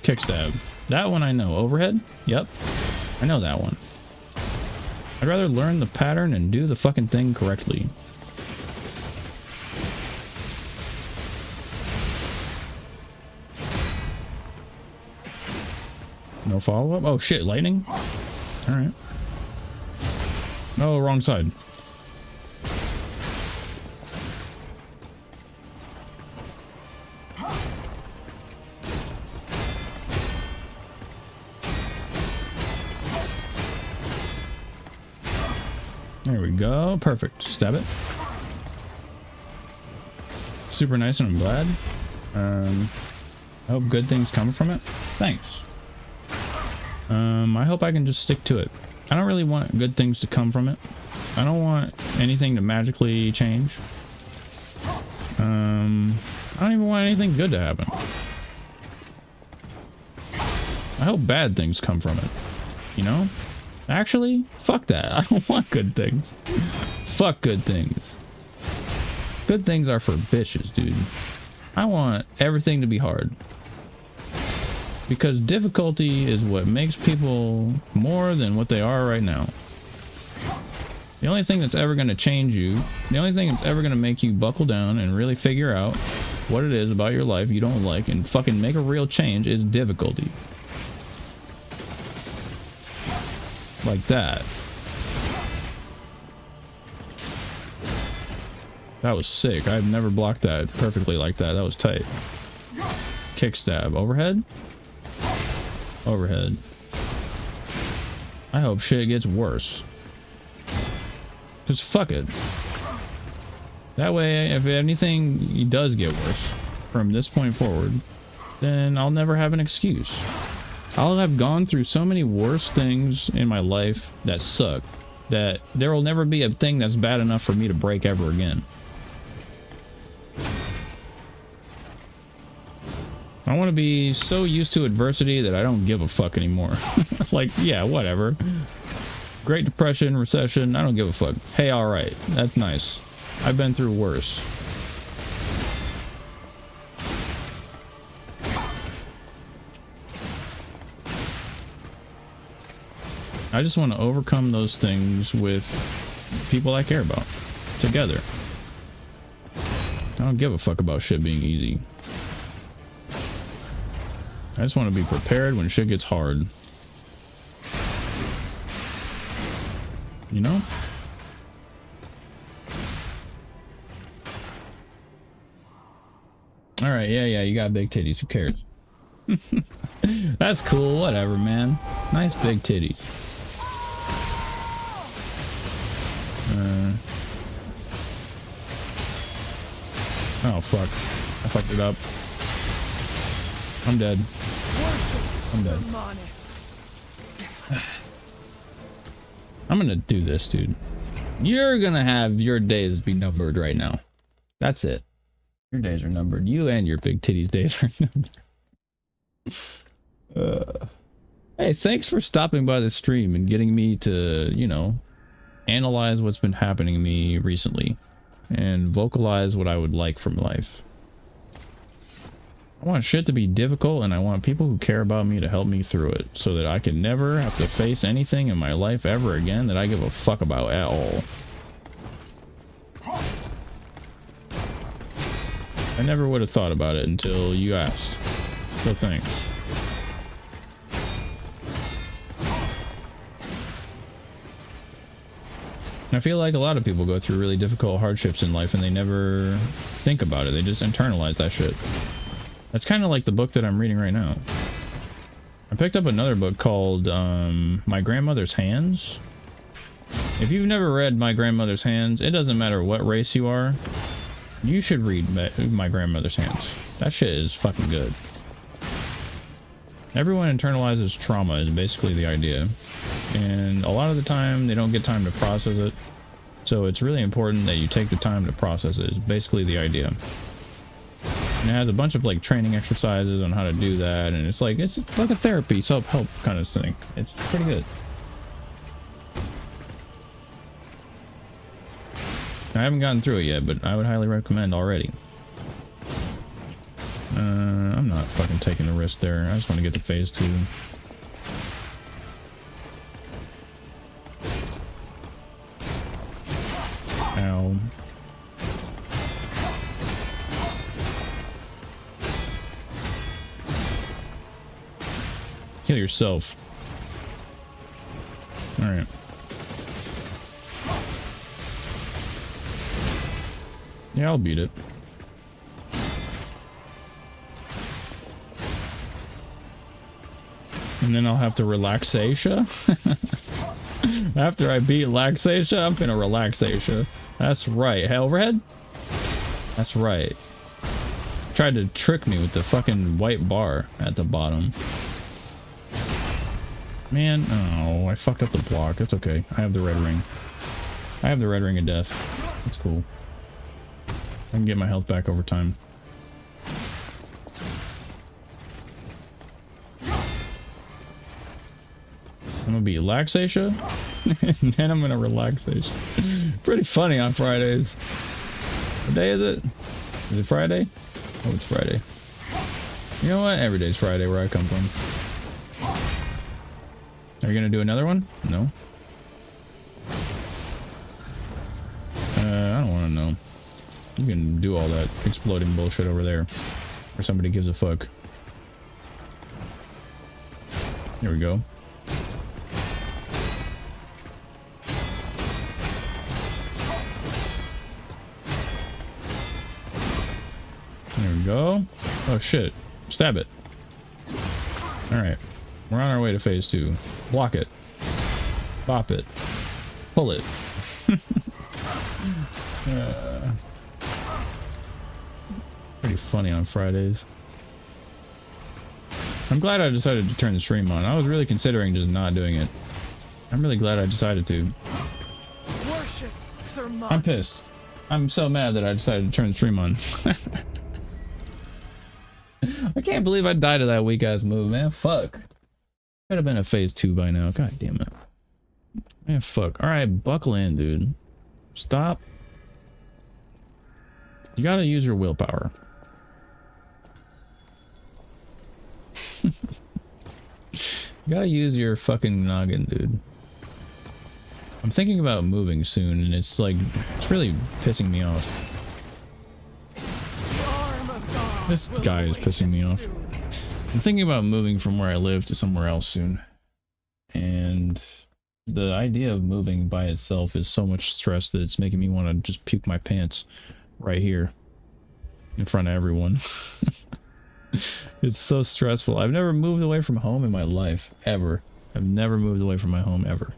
Kick stab. That one I know. Overhead? Yep. I know that one. I'd rather learn the pattern and do the fucking thing correctly. No follow-up? Oh shit, lightning? Alright. No, wrong side. There we go. Perfect. Stab it. Super nice, and I'm glad. I hope good things come from it. Thanks. I hope I can just stick to it. I don't really want good things to come from it. I don't want anything to magically change. I don't even want anything good to happen. I hope bad things come from it. You know? Actually, fuck that. I don't want good things. Fuck good things. Good things are for bitches, dude. I want everything to be hard. Because difficulty is what makes people more than what they are right now. The only thing that's ever going to change you, the only thing that's ever going to make you buckle down and really figure out what it is about your life you don't like and fucking make a real change is difficulty. Like that. That was sick. I've never blocked that perfectly like that. That was tight. Kick stab. Overhead? Overhead. I hope shit gets worse. Because fuck it. That way, if anything does get worse from this point forward, then I'll never have an excuse. I'll have gone through so many worse things in my life that suck that there will never be a thing that's bad enough for me to break ever again. I want to be so used to adversity that I don't give a fuck anymore. Like, yeah, whatever. Great Depression, recession, I don't give a fuck. Hey, alright, that's nice. I've been through worse. I just want to overcome those things with people I care about together. I don't give a fuck about shit being easy. I just want to be prepared when shit gets hard. You know? Alright, yeah, you got big titties. Who cares? That's cool, whatever, man. Nice big titties. Oh, fuck. I fucked it up. I'm dead. I'm dead. I'm gonna do this, dude. You're gonna have your days be numbered right now. That's it. Your days are numbered. You and your big titties days are numbered. Hey, thanks for stopping by the stream and getting me to, you know, analyze what's been happening to me recently and vocalize what I would like from life. I want shit to be difficult, and I want people who care about me to help me through it so that I can never have to face anything in my life ever again that I give a fuck about at all. I never would have thought about it until you asked. So thanks. I feel like a lot of people go through really difficult hardships in life and they never think about it. They just internalize that shit. That's kind of like the book that I'm reading right now. I picked up another book called My Grandmother's Hands. If you've never read My Grandmother's Hands, it doesn't matter what race you are, you should read My Grandmother's Hands. That shit is fucking good. Everyone internalizes trauma is basically the idea. And a lot of the time they don't get time to process it. So it's really important that you take the time to process it. It's basically the idea. And it has a bunch of like training exercises on how to do that, and it's like a therapy, self-help kind of thing. It's pretty good. I haven't gotten through it yet, but I would highly recommend already. I'm not fucking taking the risk there. I just want to get to phase 2. Ow. Kill yourself. All right. Yeah, I'll beat it. And then I'll have to Laxasia. After I beat Laxasia, I'm gonna Laxasia. That's right. Hey, overhead? That's right. Tried to trick me with the fucking white bar at the bottom. Man, oh, I fucked up the block. That's okay. I have the red ring. I have the red ring of death. That's cool. I can get my health back over time. I'm gonna be Laxasia, and then I'm gonna Relaxasia. Pretty funny on Fridays. What day is it? Is it Friday? Oh, it's Friday. You know what? Every day's Friday where I come from. Are you gonna do another one? No. I don't want to know. You can do all that exploding bullshit over there, or somebody gives a fuck. Here we go. There we go. Oh shit. Stab it. Alright. We're on our way to phase 2. Block it. Bop it. Pull it. Pretty funny on Fridays. I'm glad I decided to turn the stream on. I was really considering just not doing it. I'm really glad I decided to. I'm pissed. I'm so mad that I decided to turn the stream on. I can't believe I died to that weak ass move, man. Fuck. Could have been a phase 2 by now. God damn it. Man, fuck. Alright, buckle in, dude. Stop. You gotta use your willpower. You gotta use your fucking noggin, dude. I'm thinking about moving soon, and it's like, it's really pissing me off. This guy is pissing me off. I'm thinking about moving from where I live to somewhere else soon. And the idea of moving by itself is so much stress that it's making me want to just puke my pants right here in front of everyone. It's so stressful. I've never moved away from home in my life, ever. I've never moved away from my home, ever.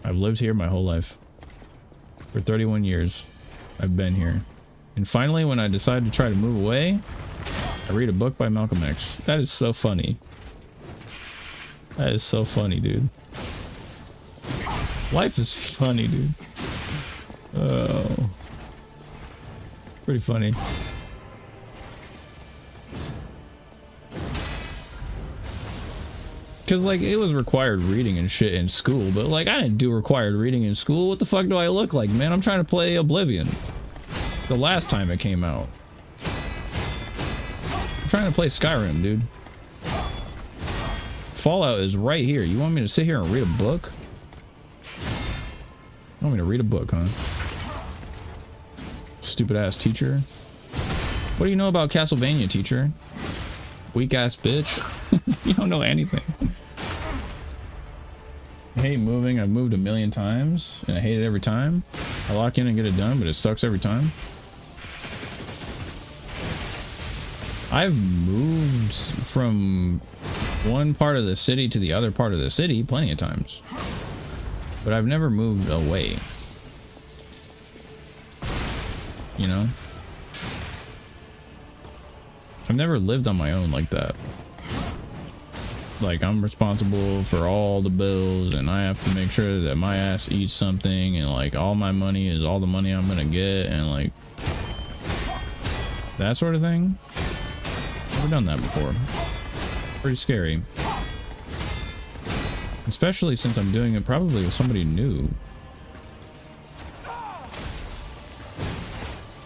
I've lived here my whole life. For 31 years, I've been here. And finally, when I decided to try to move away, I read a book by Malcolm X. That is so funny. That is so funny, dude. Life is funny, dude. Oh. Pretty funny. Because, like, it was required reading and shit in school, but, like, I didn't do required reading in school. What the fuck do I look like, man? I'm trying to play Oblivion. The last time it came out. I'm trying to play Skyrim, dude. Fallout is right here. You want me to sit here and read a book? You want me to read a book, huh? Stupid ass teacher. What do you know about Castlevania, teacher? Weak ass bitch. You don't know anything. I hate moving. I've moved a million times and I hate it every time. I lock in and get it done, but it sucks every time. I've moved from one part of the city to the other part of the city plenty of times, but I've never moved away. You know? I've never lived on my own like that. Like, I'm responsible for all the bills and I have to make sure that my ass eats something, and like all my money is all the money I'm gonna get, and like that sort of thing. Never done that before. Pretty scary. Especially since I'm doing it probably with somebody new.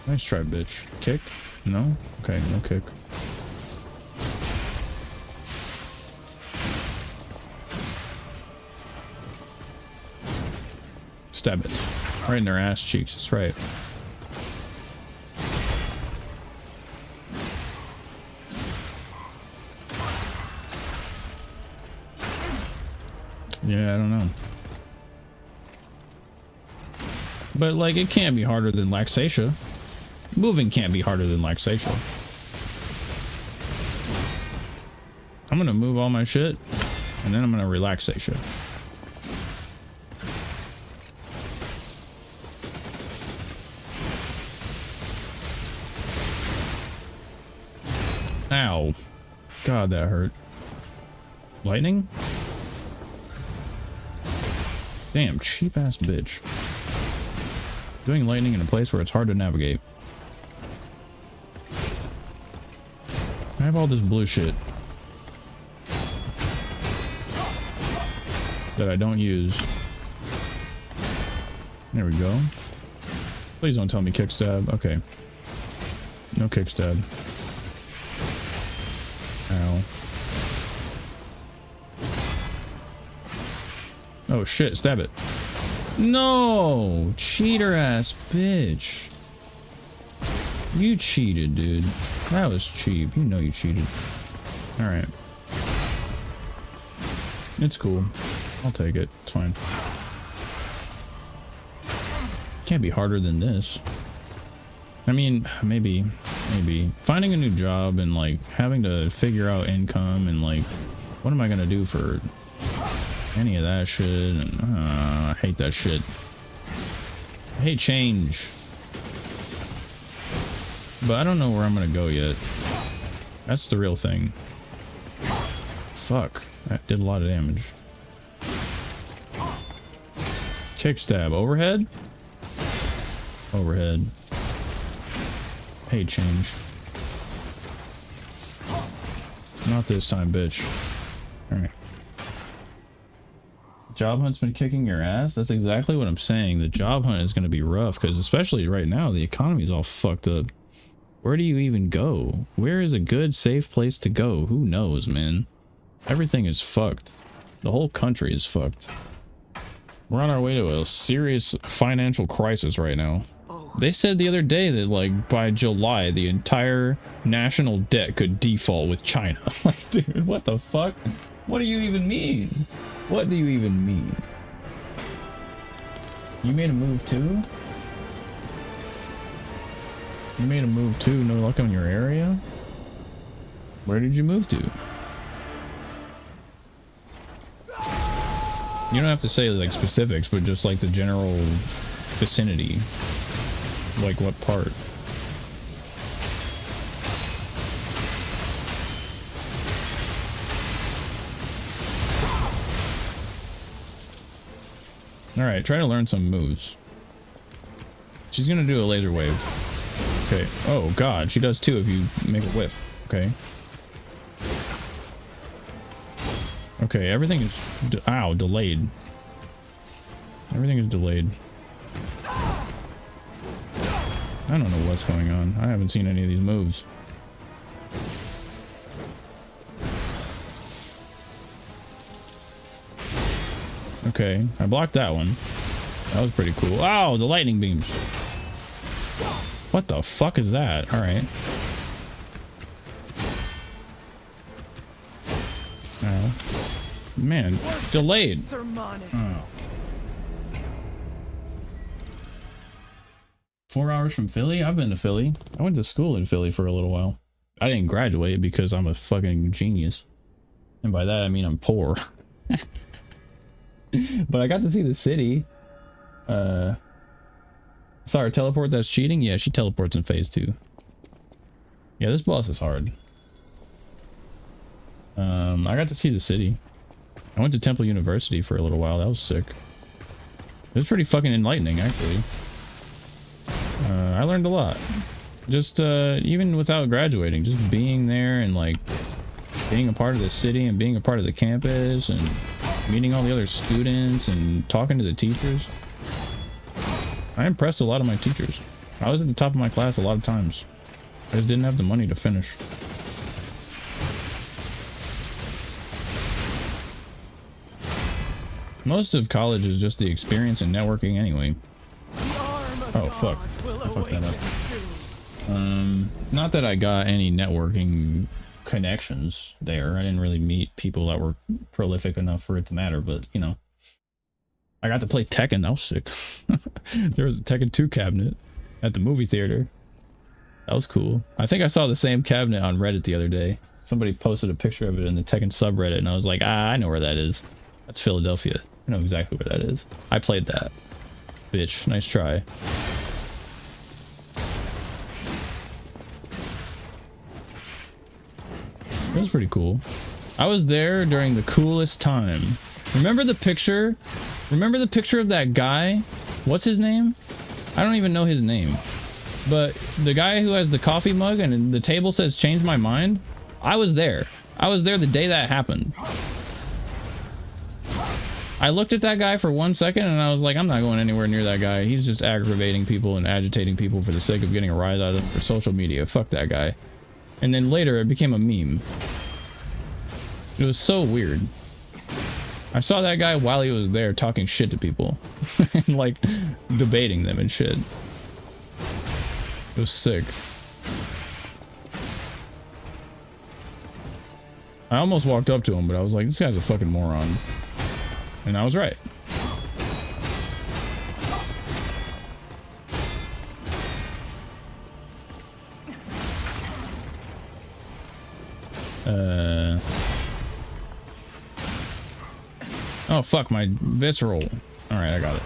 Nice try, bitch. Kick? No? Okay, no kick. Stab it. Right in their ass cheeks, that's right. Yeah, I don't know. But, like, it can't be harder than Laxasia. Moving can't be harder than Laxasia. I'm gonna move all my shit, and then I'm gonna Relaxasia. Ow. God, that hurt. Lightning? Damn, cheap ass bitch. Doing lightning in a place where it's hard to navigate. I have all this blue shit that I don't use. There we go. Please don't tell me kick stab. Okay. No kick stab. Ow. Oh shit, stab it. No! Cheater ass bitch. You cheated, dude. That was cheap. You know you cheated. Alright. It's cool. I'll take it. It's fine. Can't be harder than this. I mean, maybe. Finding a new job and, like, having to figure out income and, like, what am I gonna do for any of that shit? And I hate that shit. I hate change. But I don't know where I'm gonna go yet. That's the real thing. Fuck. That did a lot of damage. Kick stab. Overhead? Overhead. Hate change. Not this time, bitch. Alright. Job hunt's been kicking your ass? That's exactly what I'm saying. The job hunt is going to be rough, because especially right now, the economy's all fucked up. Where do you even go? Where is a good, safe place to go? Who knows, man? Everything is fucked. The whole country is fucked. We're on our way to a serious financial crisis right now. They said the other day that, like, by July, the entire national debt could default with China. Like, dude, what the fuck? What do you even mean? What do you even mean? You made a move too? You made a move too? No luck in your area? Where did you move to? You don't have to say, like, specifics, but just, like, the general vicinity. Like, what part? Alright, try to learn some moves. She's gonna do a laser wave. Okay. Oh, God. She does too if you make a whiff. Okay. Okay, everything is... Ow, delayed. Everything is delayed. I don't know what's going on. I haven't seen any of these moves. Okay, I blocked that one. That was pretty cool. Ow, the lightning beams. What the fuck is that? Alright. Oh. Man, delayed. Oh. 4 hours from Philly? I've been to Philly. I went to school in Philly for a little while. I didn't graduate because I'm a fucking genius. And by that I mean I'm poor. But I got to see the city. Saw her teleport that's cheating? Yeah, she teleports in phase 2. Yeah, this boss is hard. I got to see the city. I went to Temple University for a little while. That was sick. It was pretty fucking enlightening, actually. I learned a lot. Just, even without graduating, just being there and, like, being a part of the city and being a part of the campus and meeting all the other students and talking to the teachers. I impressed a lot of my teachers. I was at the top of my class a lot of times. I just didn't have the money to finish. Most of college is just the experience and networking anyway. Oh fuck, I fucked that up. Not that I got any networking connections there. I didn't really meet people that were prolific enough for it to matter, but you know. I got to play Tekken, that was sick. There was a Tekken 2 cabinet at the movie theater. That was cool. I think I saw the same cabinet on Reddit the other day. Somebody posted a picture of it in the Tekken subreddit and I was like, ah, I know where that is. That's Philadelphia. I know exactly where that is. I played that. Bitch, nice try. It was pretty cool. I was there during the coolest time. Remember the picture? Remember the picture of that guy? What's his name? I don't even know his name. But the guy who has the coffee mug and the table says change my mind? I was there. I was there the day that happened. I looked at that guy for 1 second and I was like, I'm not going anywhere near that guy. He's just aggravating people and agitating people for the sake of getting a rise out of them for social media. Fuck that guy. And then later it became a meme. It was so weird. I saw that guy while he was there talking shit to people. And like debating them and shit. It was sick. I almost walked up to him, but I was like, this guy's a fucking moron. And I was right. Oh fuck, my visceral. Alright, I got it.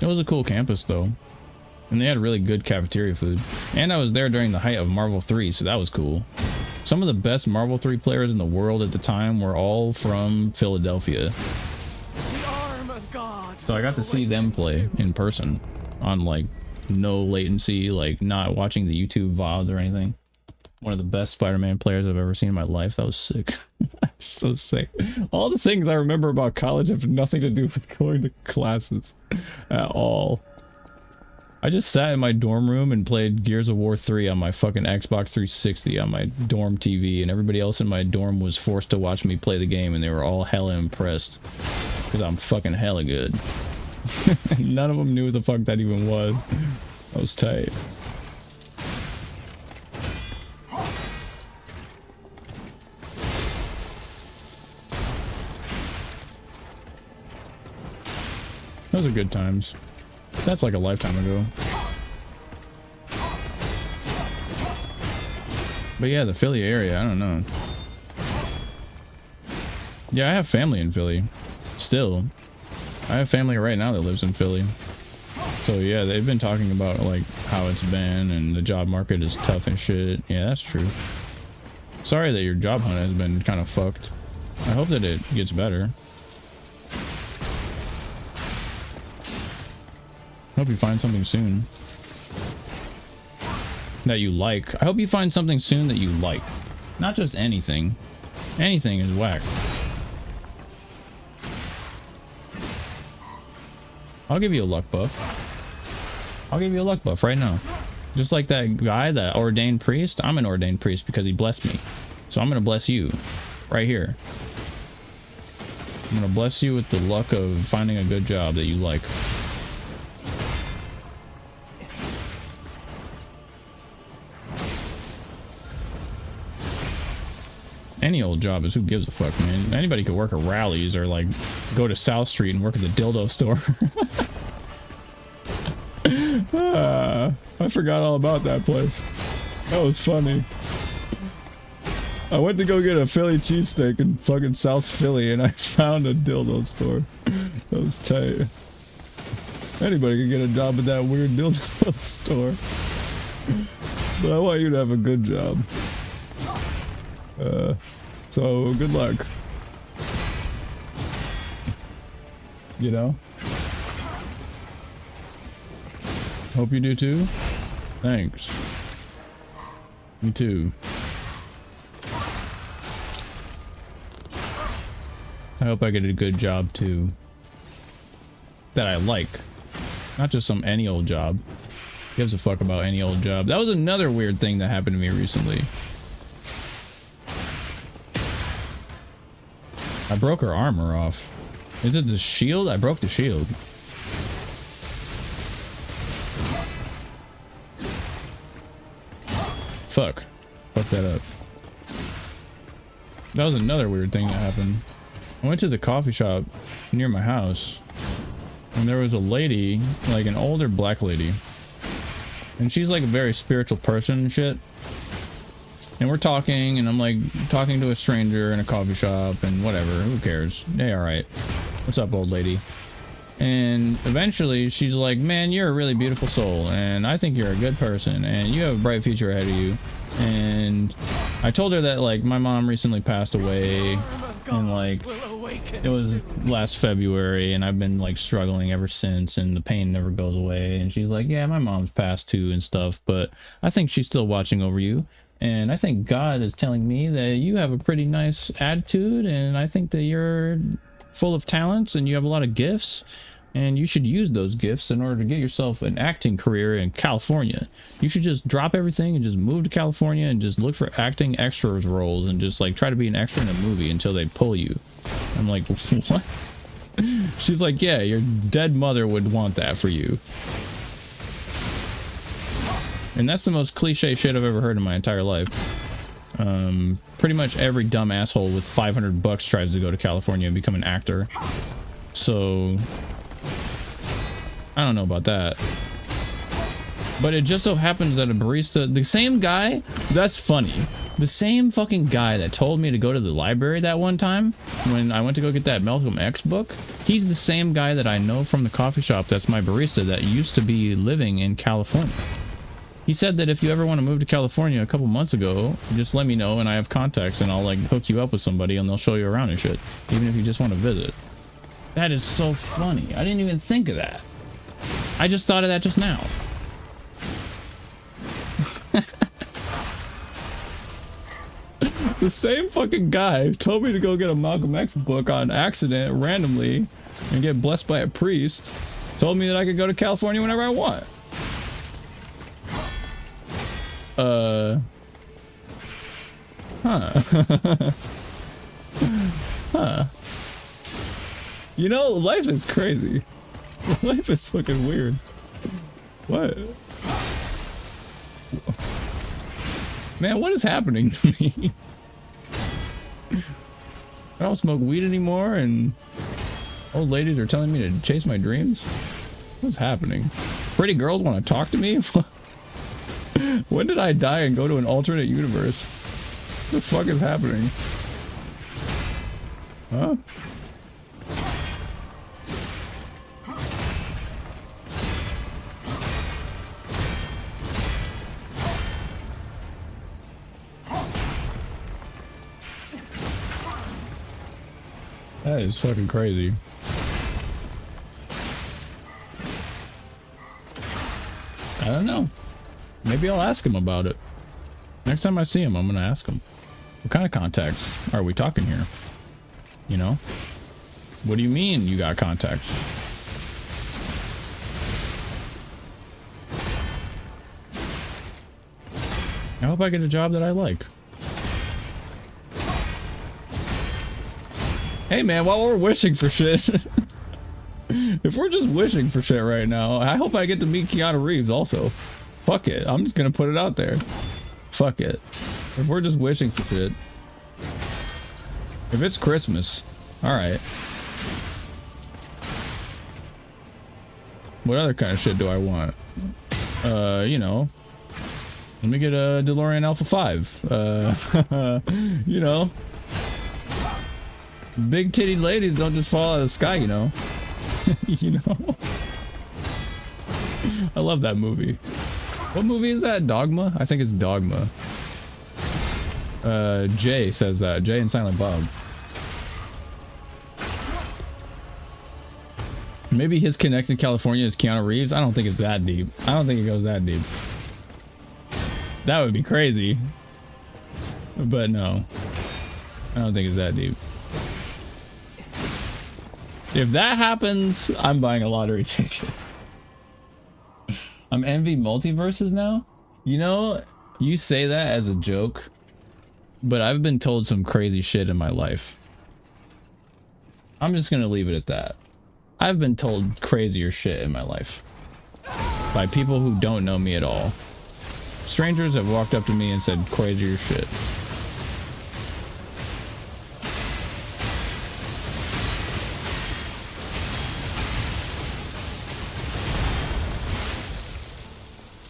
It was a cool campus though. And they had really good cafeteria food. And I was there during the height of Marvel 3, so that was cool. Some of the best Marvel 3 players in the world at the time were all from Philadelphia. So I got to see them play in person on like no latency, like not watching the YouTube VODs or anything. One of the best Spider-Man players I've ever seen in my life. That was sick. So sick. All the things I remember about college have nothing to do with going to classes at all. I just sat in my dorm room and played Gears of War 3 on my fucking Xbox 360 on my dorm TV, and everybody else in my dorm was forced to watch me play the game, and they were all hella impressed because I'm fucking hella good. None of them knew what the fuck that even was. That was tight. Those are good times. That's like a lifetime ago. But yeah, the Philly area, I don't know. Yeah, I have family in Philly. Still. I have family right now that lives in Philly. So yeah, they've been talking about like how it's been and the job market is tough and shit. Yeah, that's true. Sorry that your job hunt has been kind of fucked. I hope that it gets better. Hope you find something soon that you like. I hope you find something soon that you like. Not just anything. Anything is whack. I'll give you a luck buff. I'll give you a luck buff right now. Just like that guy, that ordained priest. I'm an ordained priest because he blessed me. So I'm going to bless you right here. I'm going to bless you with the luck of finding a good job that you like. Any old job is, who gives a fuck, man. Anybody could work at rallies or like go to South Street and work at the dildo store. I forgot all about that place. That was funny. I went to go get a Philly cheesesteak in fucking South Philly and I found a dildo store. That was tight. Anybody could get a job at that weird dildo store. But I want you to have a good job. So good luck. You know? Hope you do too. Thanks. Me too. I hope I get a good job too. That I like. Not just some any old job. Gives a fuck about any old job. That was another weird thing that happened to me recently. I broke her armor off. Is it the shield? I broke the shield. Fuck. Fuck that up. That was another weird thing that happened. I went to the coffee shop near my house and there was a lady, like an older black lady. And she's like a very spiritual person and shit. And we're talking, and I'm like talking to a stranger in a coffee shop and whatever, who cares? Hey, all right. What's up, old lady? And eventually she's like, man, you're a really beautiful soul, and I think you're a good person, and you have a bright future ahead of you. And I told her that like my mom recently passed away, and like it was last February, and I've been like struggling ever since, and the pain never goes away. And she's like, yeah, my mom's passed too and stuff, but I think she's still watching over you. And I think God is telling me that you have a pretty nice attitude, and I think that you're full of talents and you have a lot of gifts, and you should use those gifts in order to get yourself an acting career in California. You should just drop everything and just move to California and just look for acting extras roles and just like try to be an extra in a movie until they pull you. I'm like, what? She's like, yeah, your dead mother would want that for you. And that's the most cliche shit I've ever heard in my entire life. Pretty much every dumb asshole with $500 tries to go to California and become an actor. So I don't know about that. But it just so happens that a barista, the same guy, that's funny. The same fucking guy that told me to go to the library that one time when I went to go get that Malcolm X book, he's the same guy that I know from the coffee shop that's my barista that used to be living in California. He said that if you ever want to move to California a couple months ago, just let me know and I have contacts and I'll like hook you up with somebody and they'll show you around and shit, even if you just want to visit. That is so funny. I didn't even think of that. I just thought of that just now. The same fucking guy told me to go get a Malcolm X book on accident randomly and get blessed by a priest. Told me that I could go to California whenever I want. Huh. Huh. You know, life is crazy. Life is fucking weird. What? Man, what is happening to me? I don't smoke weed anymore, and old ladies are telling me to chase my dreams. What's happening? Pretty girls want to talk to me? When did I die and go to an alternate universe? What the fuck is happening? Huh? That is fucking crazy. I don't know. Maybe I'll ask him about it. Next time I see him, I'm gonna ask him. What kind of contacts are we talking here? You know? What do you mean you got contacts? I hope I get a job that I like. Hey man, while we're wishing for shit, if we're just wishing for shit right now, I hope I get to meet Keanu Reeves also. Fuck it, I'm just gonna put it out there. Fuck it. If we're just wishing for shit. If it's Christmas, alright. What other kind of shit do I want? You know. Let me get a DeLorean Alpha 5. You know. Big titty ladies don't just fall out of the sky, you know. You know. I love that movie. What movie is that? Dogma? I think it's Dogma. Jay says that. Jay and Silent Bob. Maybe his connect in California is Keanu Reeves. I don't think it's that deep. I don't think it goes that deep. That would be crazy. But no. I don't think it's that deep. If that happens, I'm buying a lottery ticket. I'm envy multiverses now. You know, you say that as a joke, but I've been told some crazy shit in my life. I'm just gonna leave it at that. I've been told crazier shit in my life by people who don't know me at all. Strangers have walked up to me and said crazier shit.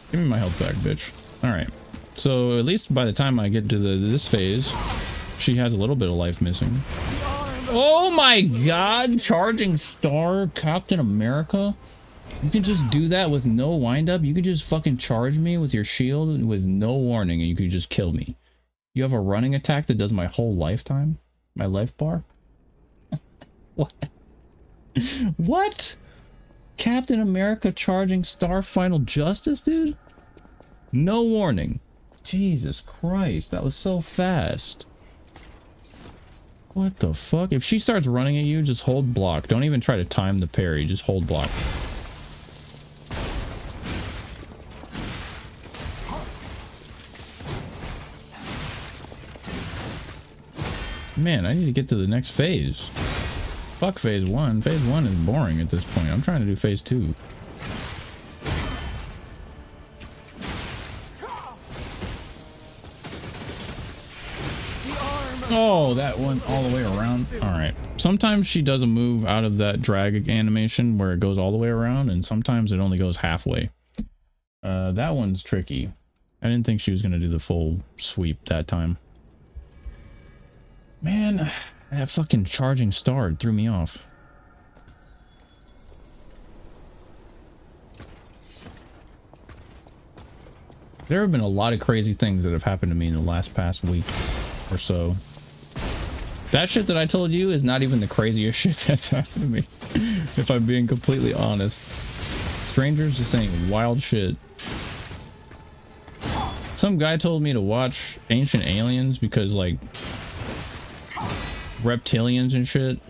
Give me my health back, bitch. Alright. So at least by the time I get to this phase, she has a little bit of life missing. Oh my god! Charging star Captain America? You can just do that with no windup? You could just fucking charge me with your shield with no warning and you could just kill me. You have a running attack that does my whole lifetime? My life bar? What? What? Captain America charging star final justice, dude? No warning. Jesus Christ, that was so fast. What the fuck? If she starts running at you, just hold block. Don't even try to time the parry, just hold block. Man, I need to get to the next phase. Fuck phase 1. Phase 1 is boring at this point. I'm trying to do phase 2. Oh, that went all the way around. Alright. Sometimes she does a move out of that drag animation where it goes all the way around, and sometimes it only goes halfway. That one's tricky. I didn't think she was going to do the full sweep that time. Man, that fucking charging star threw me off. There have been a lot of crazy things that have happened to me in the past week or so. That shit that I told you is not even the craziest shit that's happened to me. If I'm being completely honest. Strangers just saying wild shit. Some guy told me to watch Ancient Aliens because, like, reptilians and shit.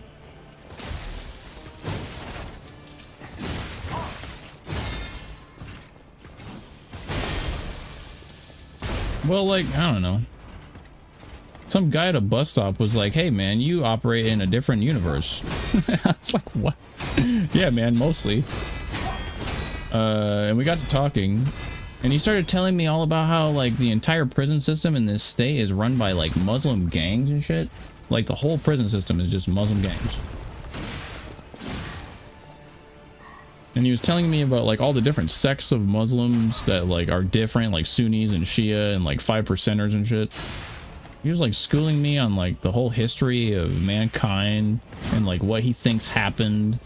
Well, like, I don't know. Some guy at a bus stop was like, hey man, you operate in a different universe. I was like, what? Yeah, man, mostly. And we got to talking, and he started telling me all about how like the entire prison system in this state is run by like Muslim gangs and shit. Like the whole prison system is just Muslim gangs. And he was telling me about like all the different sects of Muslims that like are different, like Sunnis and Shia and like 5%ers and shit. He was like schooling me on like the whole history of mankind and like what he thinks happened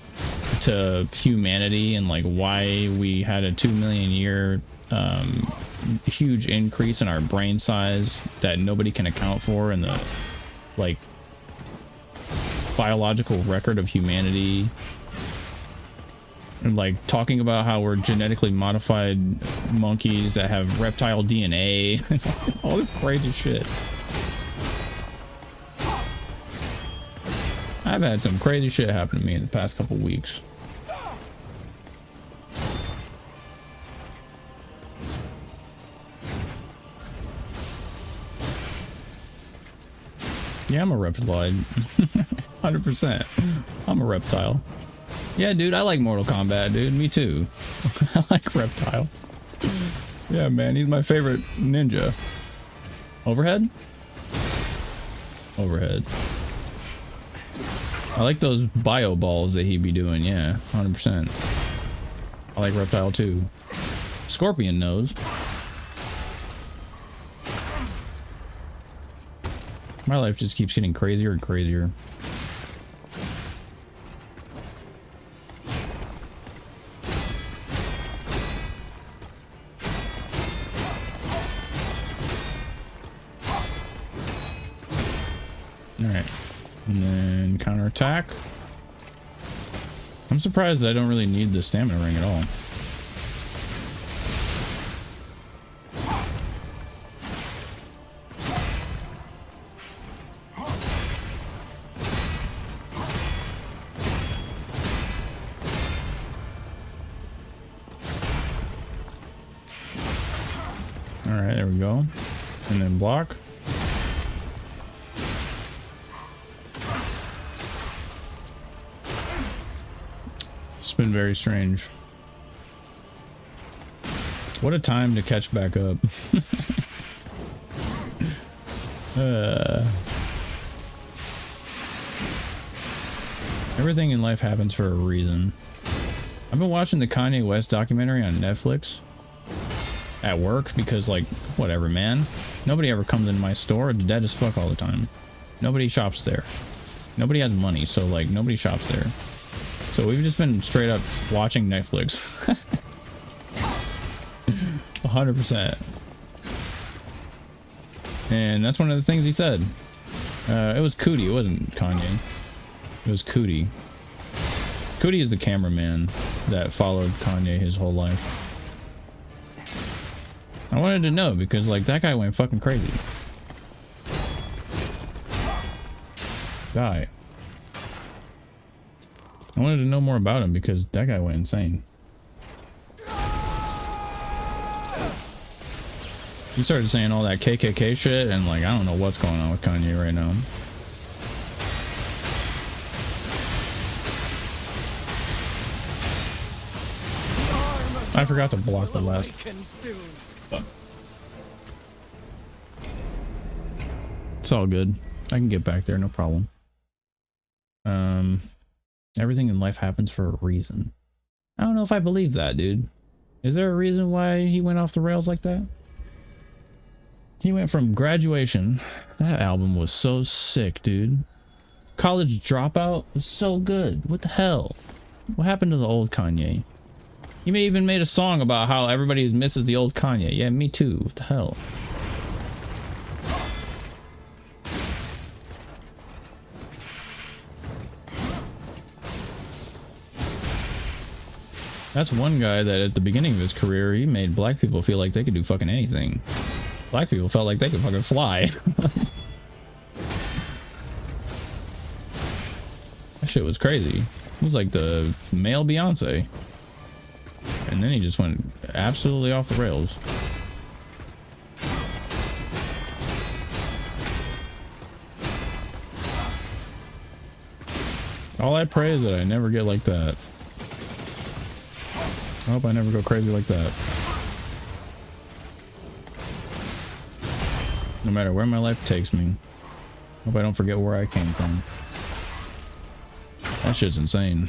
to humanity and like why we had a 2 million year huge increase in our brain size that nobody can account for in the like biological record of humanity. And like talking about how we're genetically modified monkeys that have reptile DNA. All this crazy shit. I've had some crazy shit happen to me in the past couple weeks. Yeah, I'm a reptile. 100%. I'm a reptile. Yeah, dude, I like Mortal Kombat, dude. Me too. I like Reptile. Yeah, man, he's my favorite ninja. Overhead? Overhead. I like those bio balls that he be doing, yeah, 100%. I like Reptile too. Scorpion knows. My life just keeps getting crazier and crazier. Alright. And then counterattack. I'm surprised I don't really need the stamina ring at all. Alright, there we go. And then block. It's been very strange. What a time to catch back up. Everything in life happens for a reason. I've been watching the Kanye West documentary on Netflix at work because, like, whatever, man. Nobody ever comes into my store. It's dead as fuck all the time. Nobody shops there. Nobody has money, so, like, nobody shops there. So we've just been straight up watching Netflix. 100%. And that's one of the things he said. It was Cootie. It wasn't Kanye. It was Cootie. Cootie is the cameraman that followed Kanye his whole life. I wanted to know because, like, that guy went fucking crazy. Die. I wanted to know more about him because that guy went insane. He started saying all that KKK shit and, like, I don't know what's going on with Kanye right now. I forgot to block the last. It's all good. I can get back there, no problem. Everything in life happens for a reason. I don't know if I believe that, dude. Is there a reason why he went off the rails like that? He went from Graduation. That album was so sick, dude. College Dropout was so good. What the hell? What happened to the old Kanye? He may even made a song about how everybody misses the old Kanye. Yeah, me too. What the hell? That's one guy that at the beginning of his career, he made black people feel like they could do fucking anything. Black people felt like they could fucking fly. That shit was crazy. He was like the male Beyonce. And then he just went absolutely off the rails. All I pray is that I never get like that. I hope I never go crazy like that. No matter where my life takes me. Hope I don't forget where I came from. That shit's insane.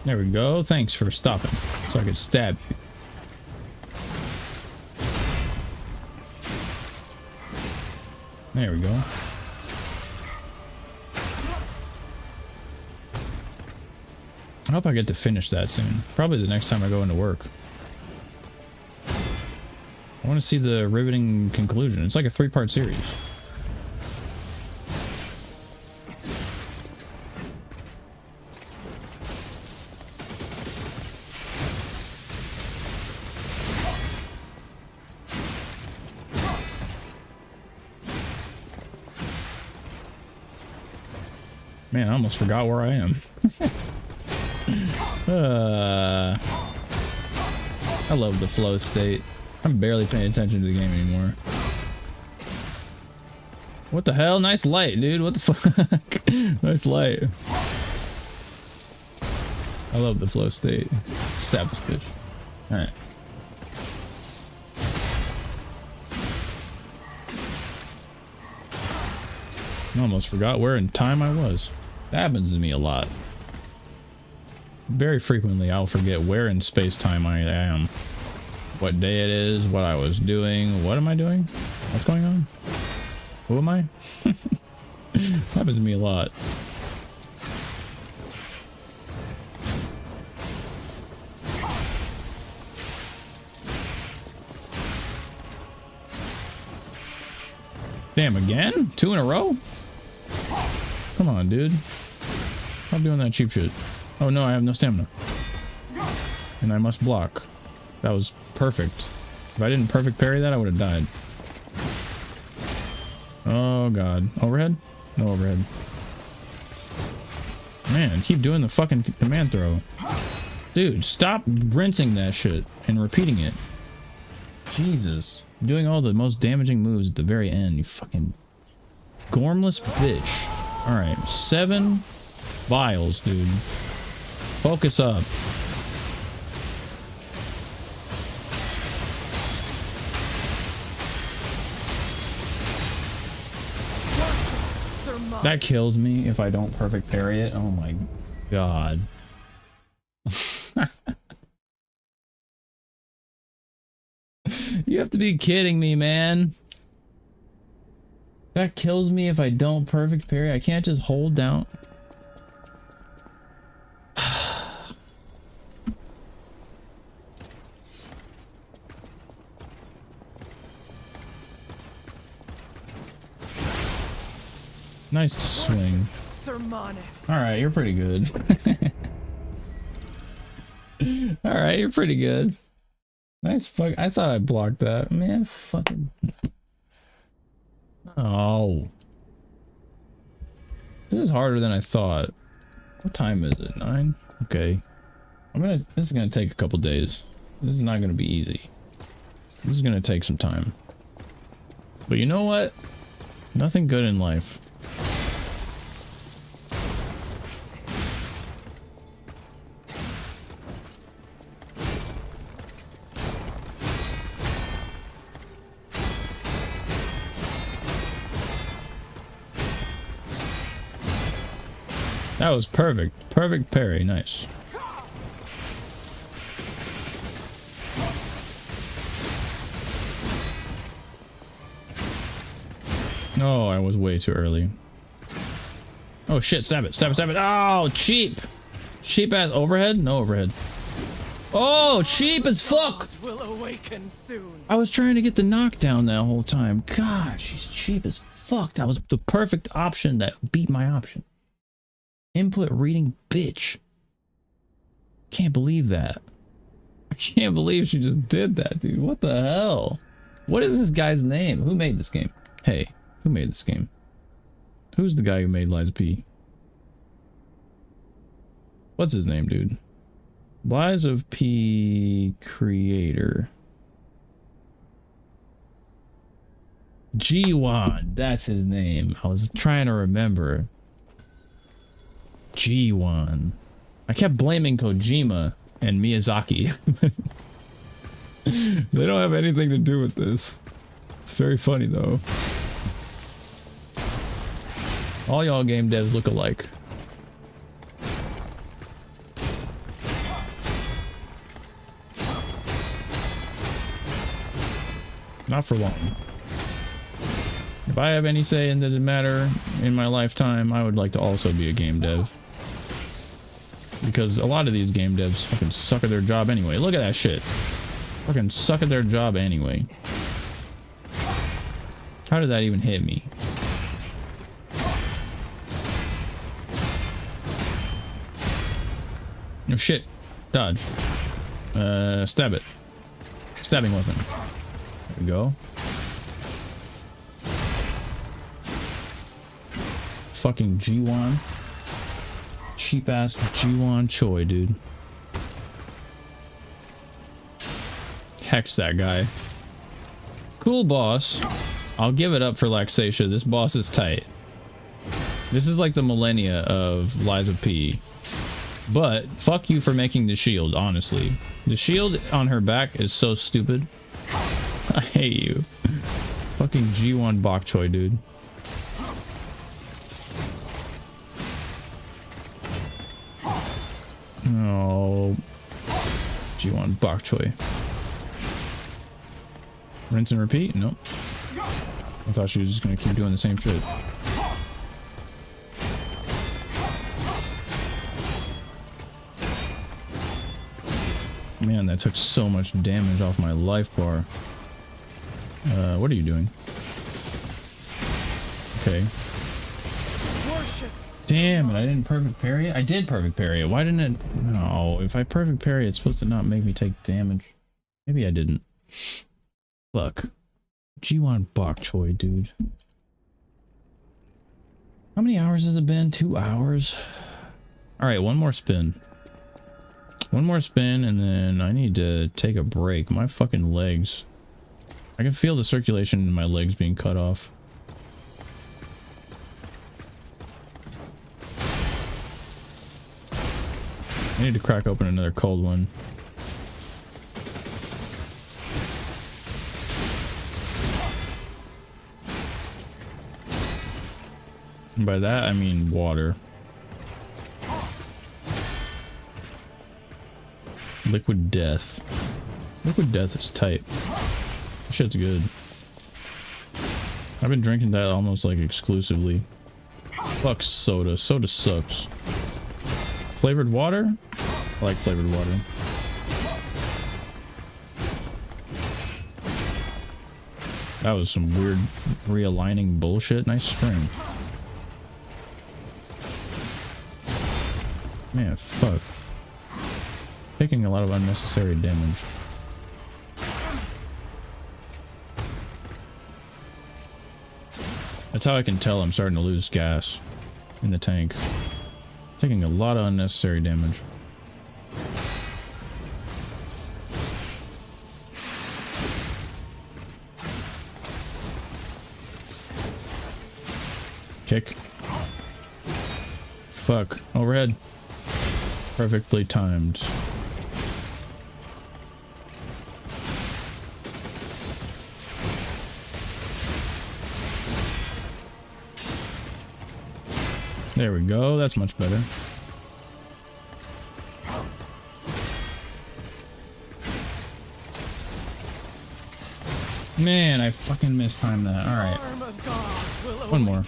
There we go. Thanks for stopping so I could stab you. There we go. I hope I get to finish that soon. Probably the next time I go into work. I want to see the riveting conclusion. It's like a 3-part series. Man, I almost forgot where I am. I love the flow state. I'm barely paying attention to the game anymore. What the hell? Nice light, dude. What the fuck? Nice light. I love the flow state. Stab this bitch. Alright. I almost forgot where in time I was. That happens to me a lot. Very frequently I'll forget where in space-time I am. What day it is, what I was doing, what am I doing? What's going on? Who am I? Happens to me a lot. Damn, again? 2 in a row? Come on, dude. Stop doing that cheap shit. Oh no, I have no stamina. And I must block. That was perfect. If I didn't perfect parry that, I would have died. Oh god. Overhead? No overhead. Man, keep doing the fucking command throw. Dude, stop rinsing that shit and repeating it. Jesus. Doing all the most damaging moves at the very end, you fucking gormless bitch. Alright, 7 vials, dude. Focus up. That kills me if I don't perfect parry it. Oh my god. You have to be kidding me, man. That kills me if I don't perfect parry. I can't just hold down. Nice swing. Alright, you're pretty good. Alright, you're pretty good. Nice fuck. I thought I blocked that. Man, fucking. Oh. This is harder than I thought. What time is it? 9? Okay. This is gonna take a couple days. This is not gonna be easy. This is gonna take some time. But you know what? Nothing good in life. That was perfect. Perfect parry. Nice. Oh, I was way too early. Oh shit, stab it, stab it, stab it. Oh, cheap. Cheap ass overhead? No overhead. Oh, cheap as fuck. Will awaken soon. I was trying to get the knockdown that whole time. God, she's cheap as fuck. That was the perfect option that beat my option. Input reading bitch. Can't believe that. I can't believe she just did that, dude. What the hell? What is this guy's name? Who made this game? Hey, who made this game? Who's the guy who made Lies of P? What's his name, dude? Lies of P creator. G1, that's his name. I was trying to remember. G1. I kept blaming Kojima and Miyazaki. They don't have anything to do with this. It's very funny though. All y'all game devs look alike. Not for long. If I have any say in the matter in my lifetime, I would like to also be a game dev. Because a lot of these game devs fucking suck at their job anyway. Look at that shit. Fucking suck at their job anyway. How did that even hit me? No shit. Dodge. Stab it. Stabbing weapon. There we go. Fucking G1. Cheap ass G1 Choi, dude. Hex that guy. Cool boss. I'll give it up for Laxasia. This boss is tight. This is like the millennia of Lies of P. But fuck you for making the shield, honestly. The shield on her back is so stupid. I hate you. Fucking G1 Bok Choy, dude. Oh. G1 Bok Choy. Rinse and repeat? Nope. I thought she was just gonna keep doing the same shit. Man, that took so much damage off my life bar. What are you doing? Okay. Damn it, I didn't perfect parry it? I did perfect parry it. Why didn't it? No, if I perfect parry, it's supposed to not make me take damage. Maybe I didn't. Fuck. G1 Bok Choy, dude. How many hours has it been? 2 hours? Alright, one more spin. One more spin, and then I need to take a break. My fucking legs. I can feel the circulation in my legs being cut off. I need to crack open another cold one. And by that, I mean water. Liquid Death. Liquid Death is tight. That shit's good. I've been drinking that almost like exclusively. Fuck soda. Soda sucks. Flavored water? I like flavored water. That was some weird realigning bullshit. Nice string. Man, fuck. Taking a lot of unnecessary damage. That's how I can tell I'm starting to lose gas in the tank. Taking a lot of unnecessary damage. Kick. Fuck. Overhead. Perfectly timed. There we go. That's much better. Man, I fucking mistimed that. Alright. One more.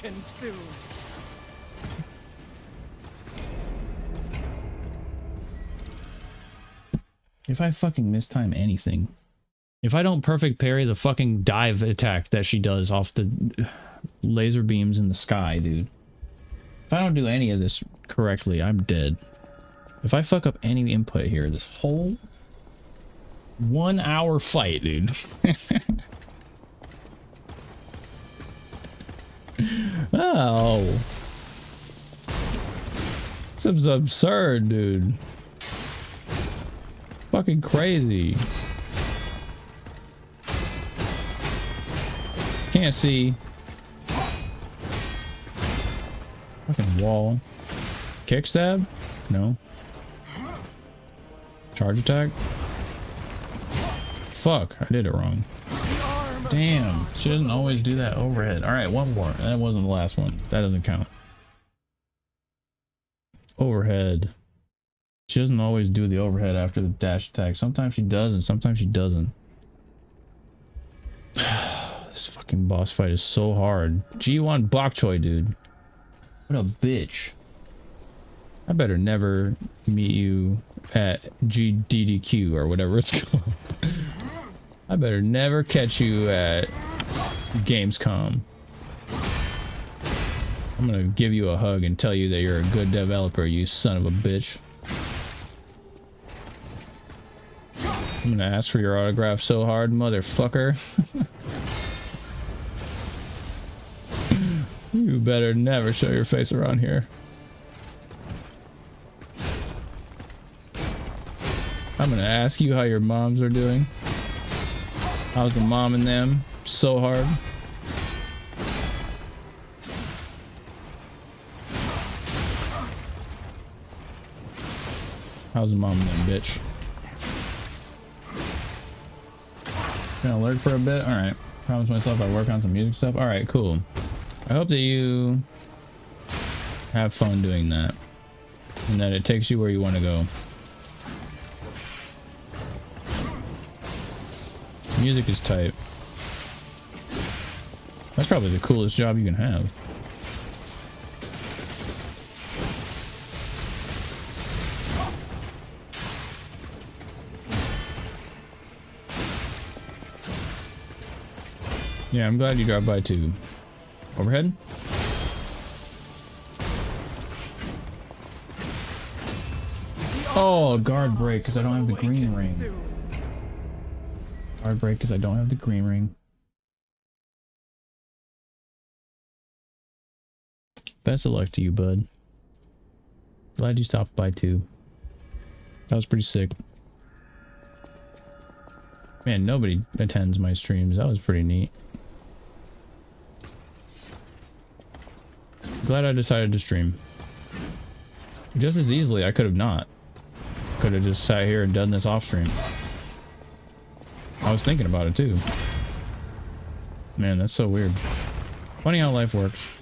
If I fucking mistime anything. If I don't perfect parry the fucking dive attack that she does off the laser beams in the sky, dude. If I don't do any of this correctly, I'm dead. If I fuck up any input here, this whole 1 hour fight, dude. Oh. This is absurd, dude. Fucking crazy. Can't see. Fucking wall. Kick stab? No. Charge attack? Fuck, I did it wrong. Damn, she doesn't always do that overhead. Alright, one more. That wasn't the last one. That doesn't count. Overhead. She doesn't always do the overhead after the dash attack. Sometimes she does and sometimes she doesn't. This fucking boss fight is so hard. G1 bok choy, dude. What a bitch. I better never meet you at GDDQ or whatever it's called. I better never catch you at Gamescom. I'm gonna give you a hug and tell you that you're a good developer, you son of a bitch. I'm gonna ask for your autograph so hard, motherfucker. You better never show your face around here. I'm gonna ask you how your moms are doing. How's the mom and them? So hard. How's the mom and them, bitch? Gonna lurk for a bit? Alright. Promise myself I work on some music stuff. Alright, cool. I hope that you have fun doing that. And that it takes you where you want to go. Music is tight. That's probably the coolest job you can have. Yeah, I'm glad you dropped by too. Overhead? Oh, guard break because I don't have the green ring. Guard break because I don't have the green ring. Best of luck to you, bud. Glad you stopped by too. That was pretty sick. Man, nobody attends my streams. That was pretty neat. Glad I decided to stream. Just as easily, I could have not. Could have just sat here and done this off stream. I was thinking about it too. Man, that's so weird. Funny how life works.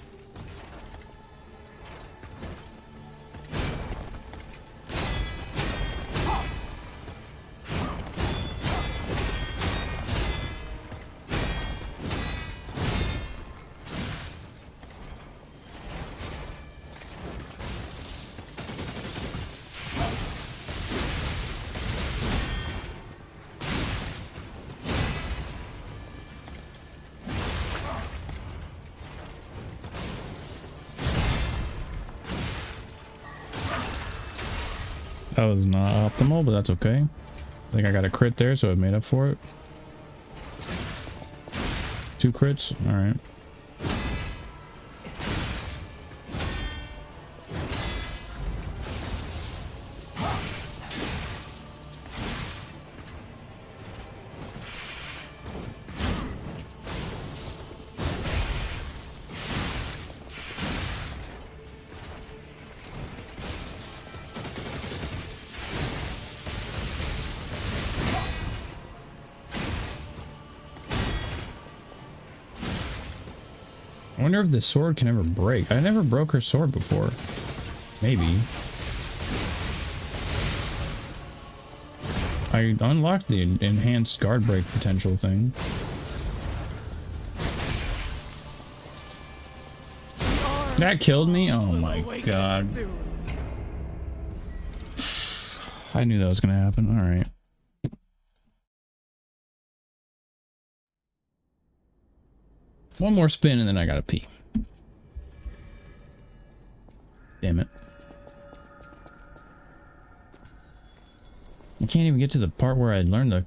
That was not optimal, but that's okay. I think I got a crit there, so I made up for it. 2 crits? Alright. I wonder if the sword can ever break. I never broke her sword before. Maybe. I unlocked the enhanced guard break potential thing. That killed me? Oh my god. I knew that was gonna happen. Alright. One more spin and then I gotta pee. Damn it. I can't even get to the part where I learned the...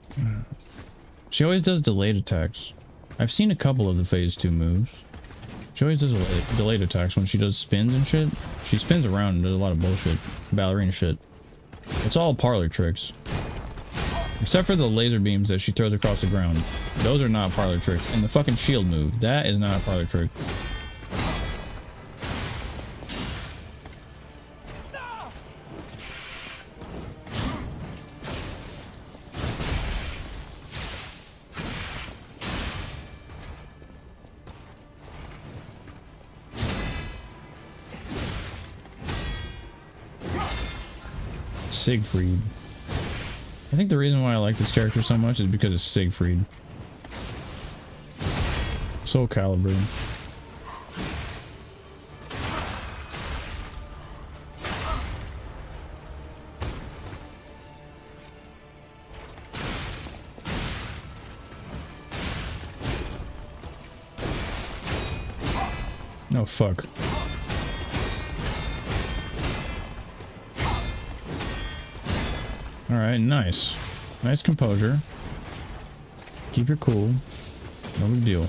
She always does delayed attacks. I've seen a couple of the phase 2 moves. She always does delayed attacks when she does spins and shit. She spins around and does a lot of bullshit. Ballerina shit. It's all parlor tricks. Except for the laser beams that she throws across the ground. Those are not parlor tricks. And the fucking shield move. That is not a parlor trick. Siegfried. I think the reason why I like this character so much is because of Siegfried. Soul Calibur. No, fuck. Alright, nice. Nice composure. Keep your cool. No big deal.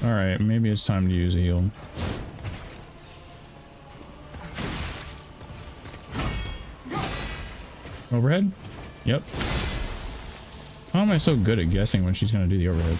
Alright, maybe it's time to use a heal. Overhead? Yep. How am I so good at guessing when she's gonna do the overhead?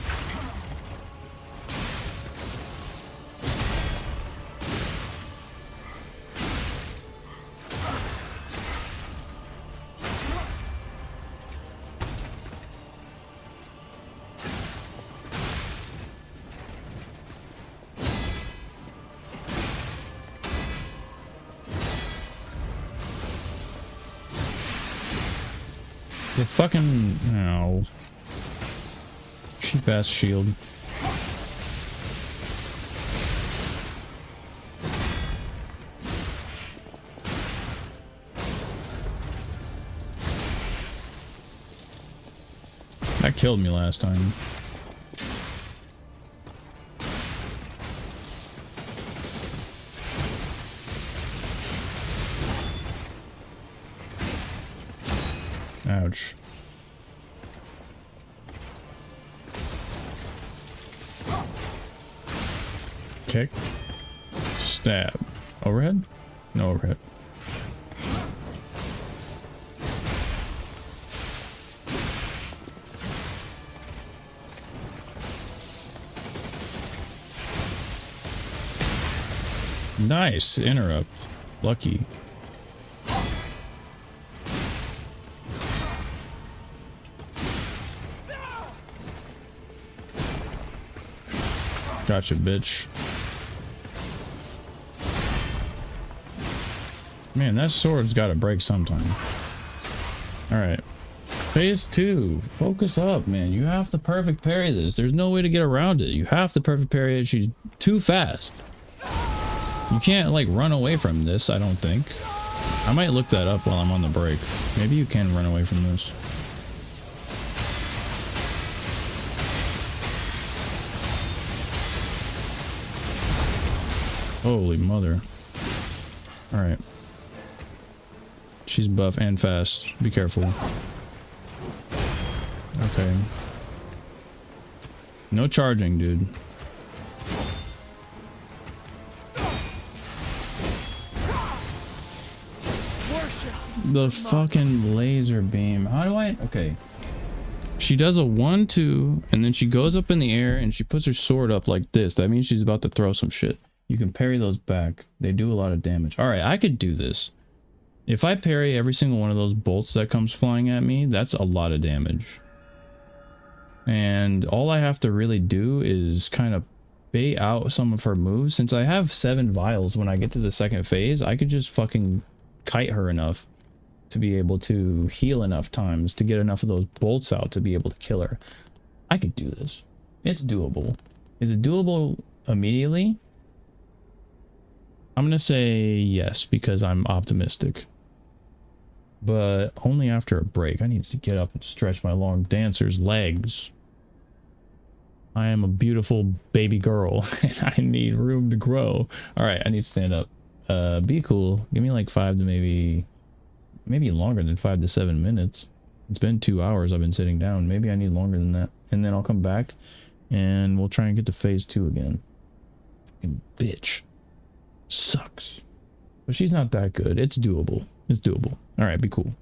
The fucking... no. Cheap ass shield. That killed me last time. Ouch. Kick. Stab. Overhead? No overhead. Nice. Interrupt. Lucky. Gotcha, bitch. Man, that sword's gotta break sometime. Alright. Phase 2. Focus up, man. You have to perfect parry this. There's no way to get around it. You have to perfect parry it. She's too fast. You can't, like, run away from this, I don't think. I might look that up while I'm on the break. Maybe you can run away from this. Holy mother. Alright. She's buff and fast. Be careful. Okay. No charging, dude. The fucking laser beam. How do I... okay. She does a 1-2, and then she goes up in the air, and she puts her sword up like this. That means she's about to throw some shit. You can parry those back. They do a lot of damage. Alright, I could do this. If I parry every single one of those bolts that comes flying at me, that's a lot of damage. And all I have to really do is kind of bait out some of her moves. Since I have 7 vials when I get to the second phase, I could just fucking kite her enough to be able to heal enough times to get enough of those bolts out to be able to kill her. I could do this. It's doable. Is it doable immediately? I'm gonna say yes, because I'm optimistic. But only after a break. I need to get up and stretch my long dancer's legs. I am a beautiful baby girl and I need room to grow. All right, I need to stand up. Be cool. Give me like 5 to maybe longer than 5 to 7 minutes. It's been 2 hours I've been sitting down. Maybe I need longer than that. And then I'll come back and we'll try and get to phase 2 again. Fucking bitch. Sucks. But she's not that good. It's doable. It's doable. All right, be cool.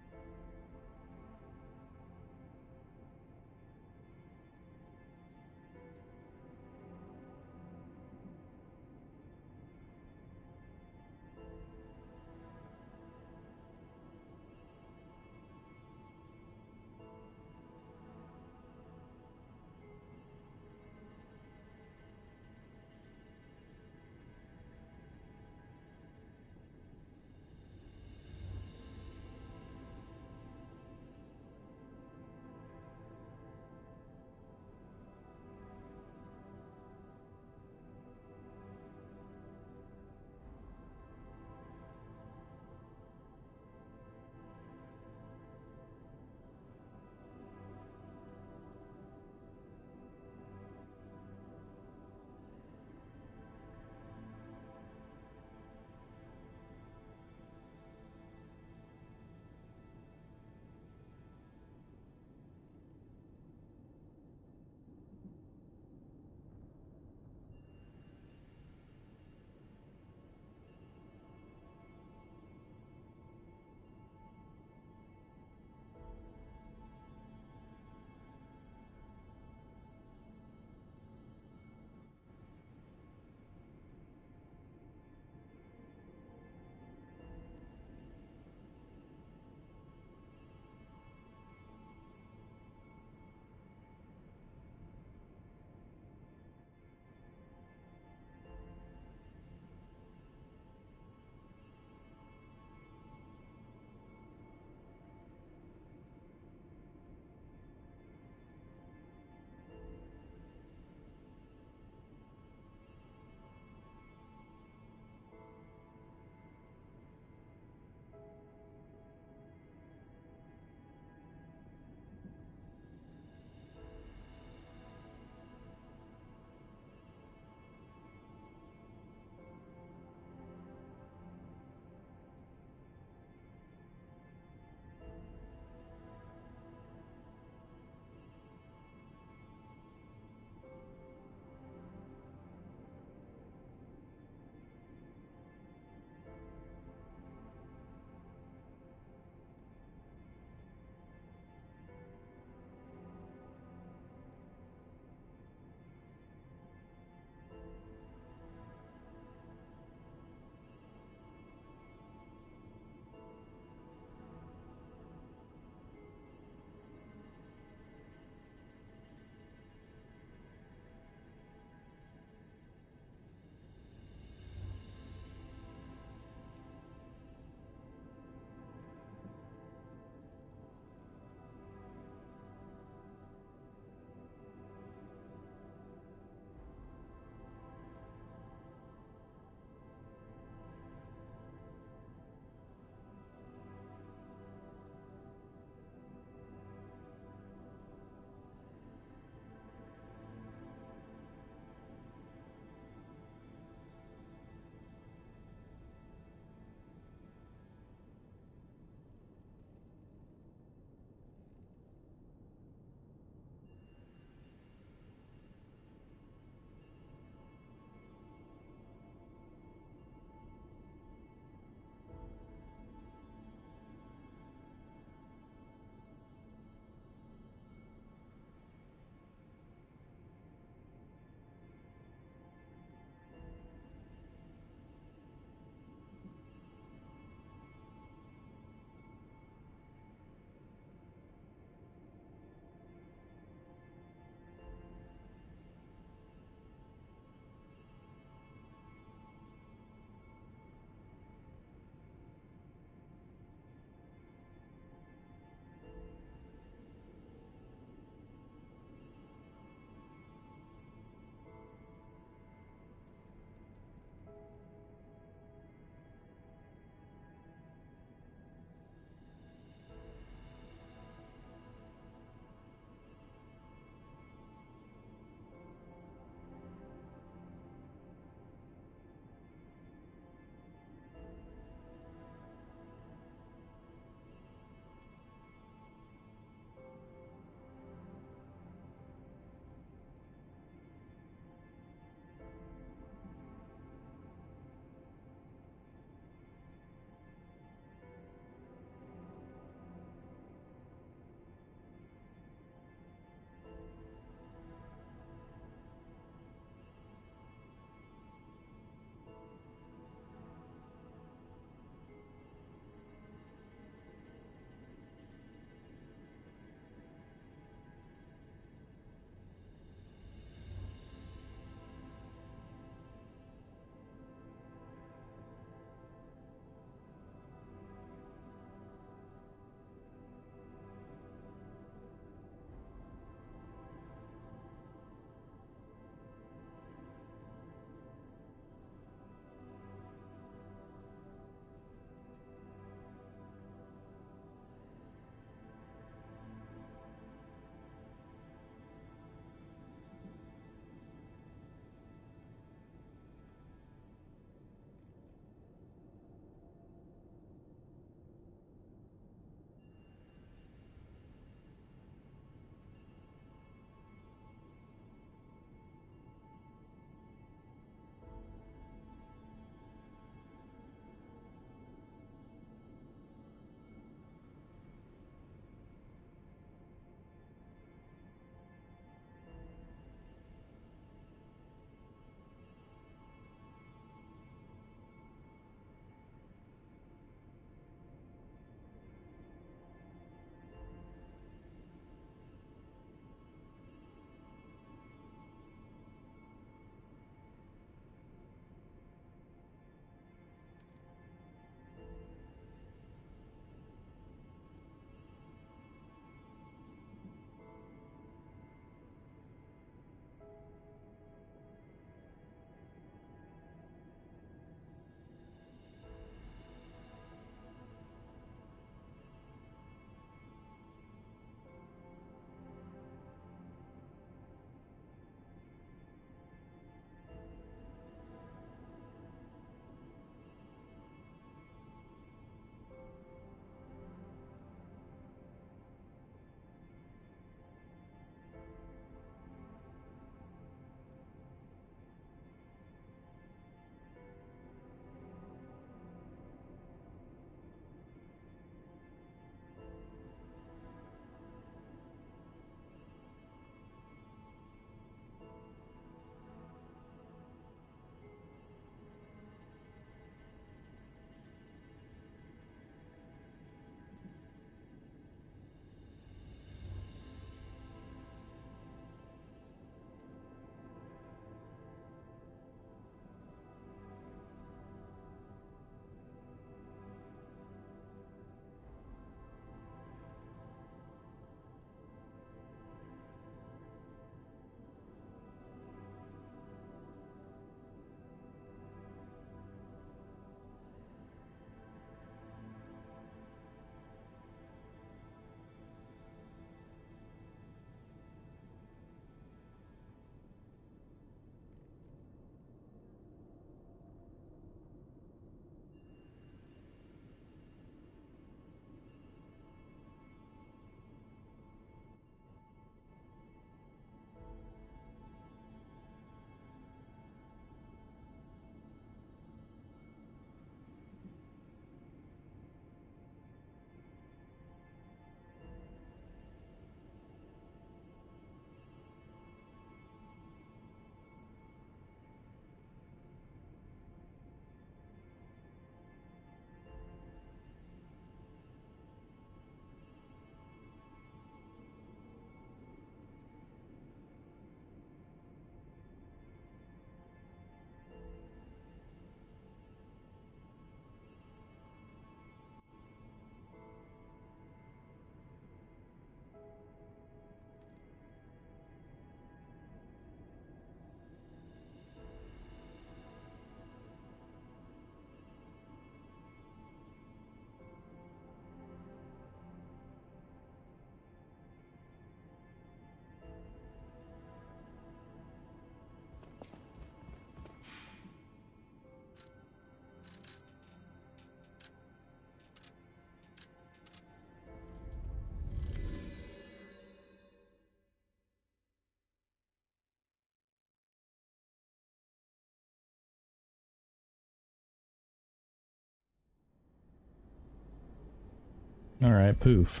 Alright, poof.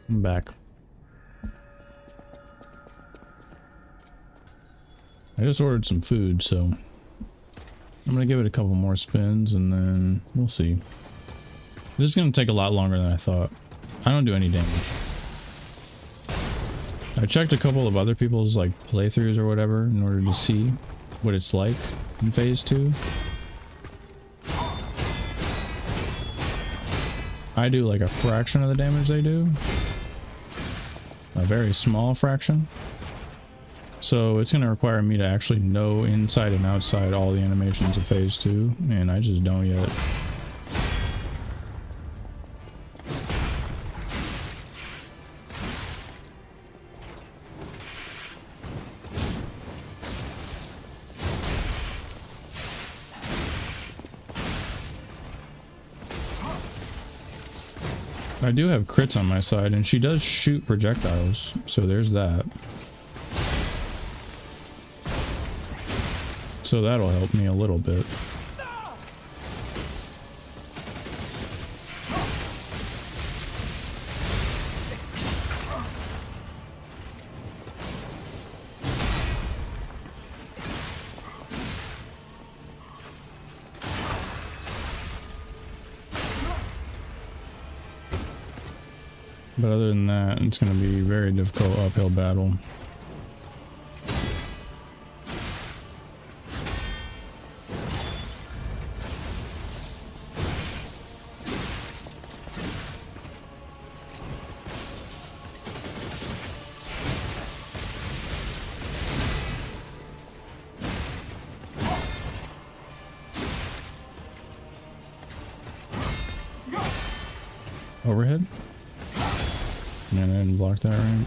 I'm back. I just ordered some food, so I'm gonna give it a couple more spins and then we'll see. This is gonna take a lot longer than I thought. I don't do any damage. I checked a couple of other people's like playthroughs or whatever in order to see what it's like in phase 2. I do like a fraction of the damage they do. A very small fraction. So it's going to require me to actually know inside and outside all the animations of phase 2, and I just don't yet. I do have crits on my side, and she does shoot projectiles, so there's that. So that'll help me a little bit. But other than that, it's going to be a very difficult uphill battle. Overhead? Man, I didn't block that right.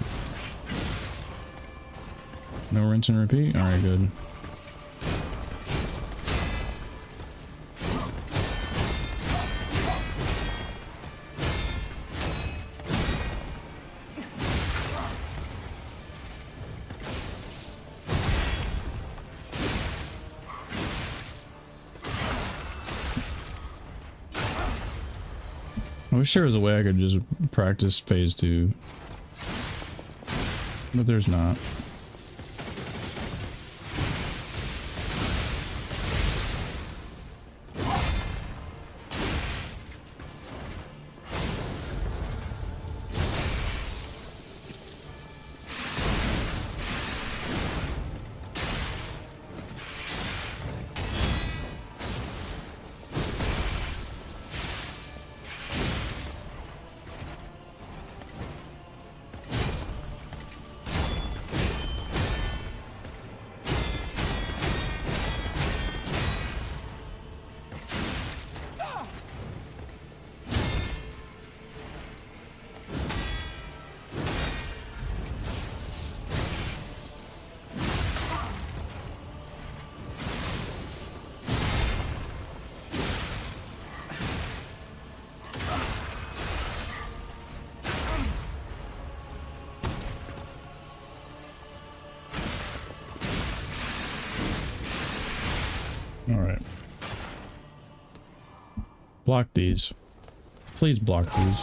No rinse and repeat? Alright, good. I wish there was a way I could just practice phase 2. But there's not. Alright. Block these. Please block these.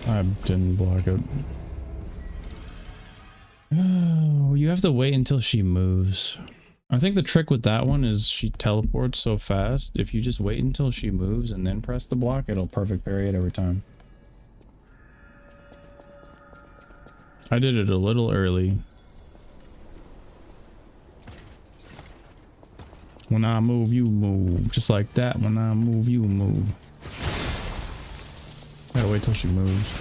I didn't block it. Oh, you have to wait until she moves. I think the trick with that one is she teleports so fast. If you just wait until she moves and then press the block, it'll perfect parry it every time. I did it a little early. When I move, you move. Just like that. When I move, you move. Gotta wait till she moves.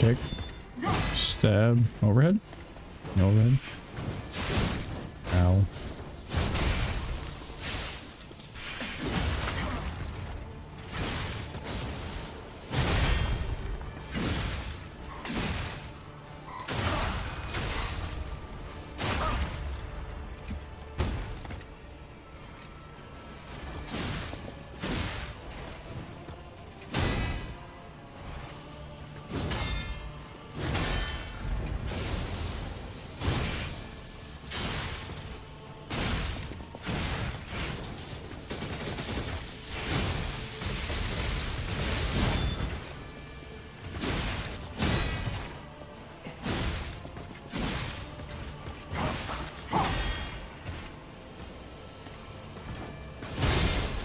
Kick. Stab. Overhead? No overhead. Ow.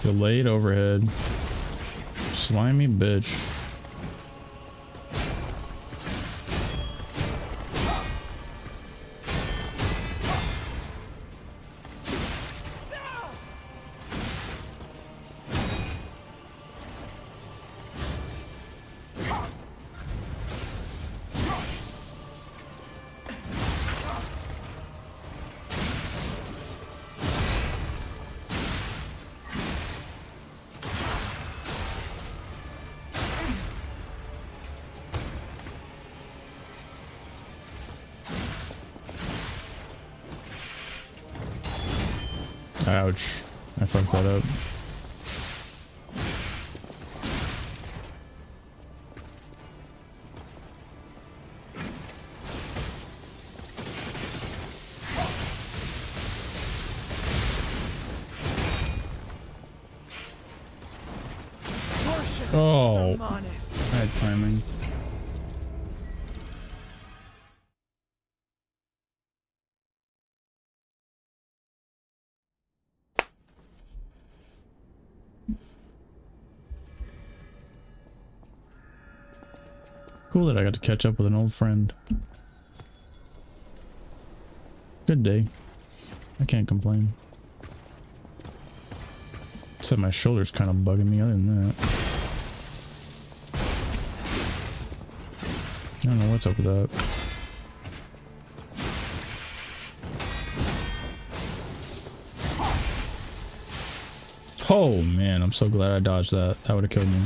Delayed overhead. Slimy bitch. Ouch. I fucked that up. Oh, bad timing. Cool that I got to catch up with an old friend. Good day. I can't complain. Except my shoulder's kind of bugging me other than that. I don't know what's up with that. Oh man, I'm so glad I dodged that. That would have killed me.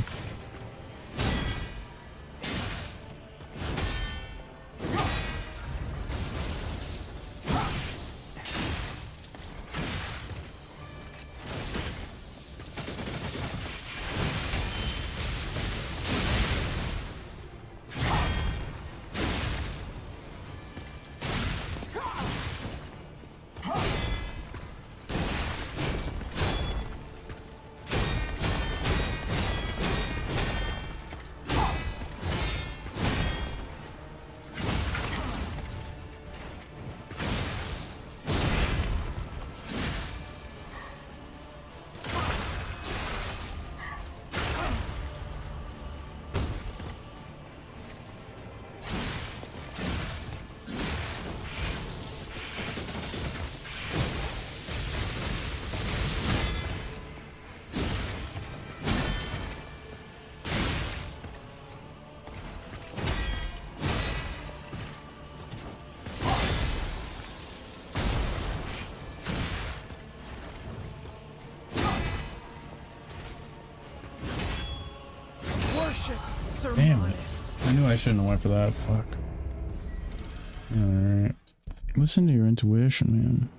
Damn it. I knew I shouldn't have went for that. Fuck. Alright. Listen to your intuition, man.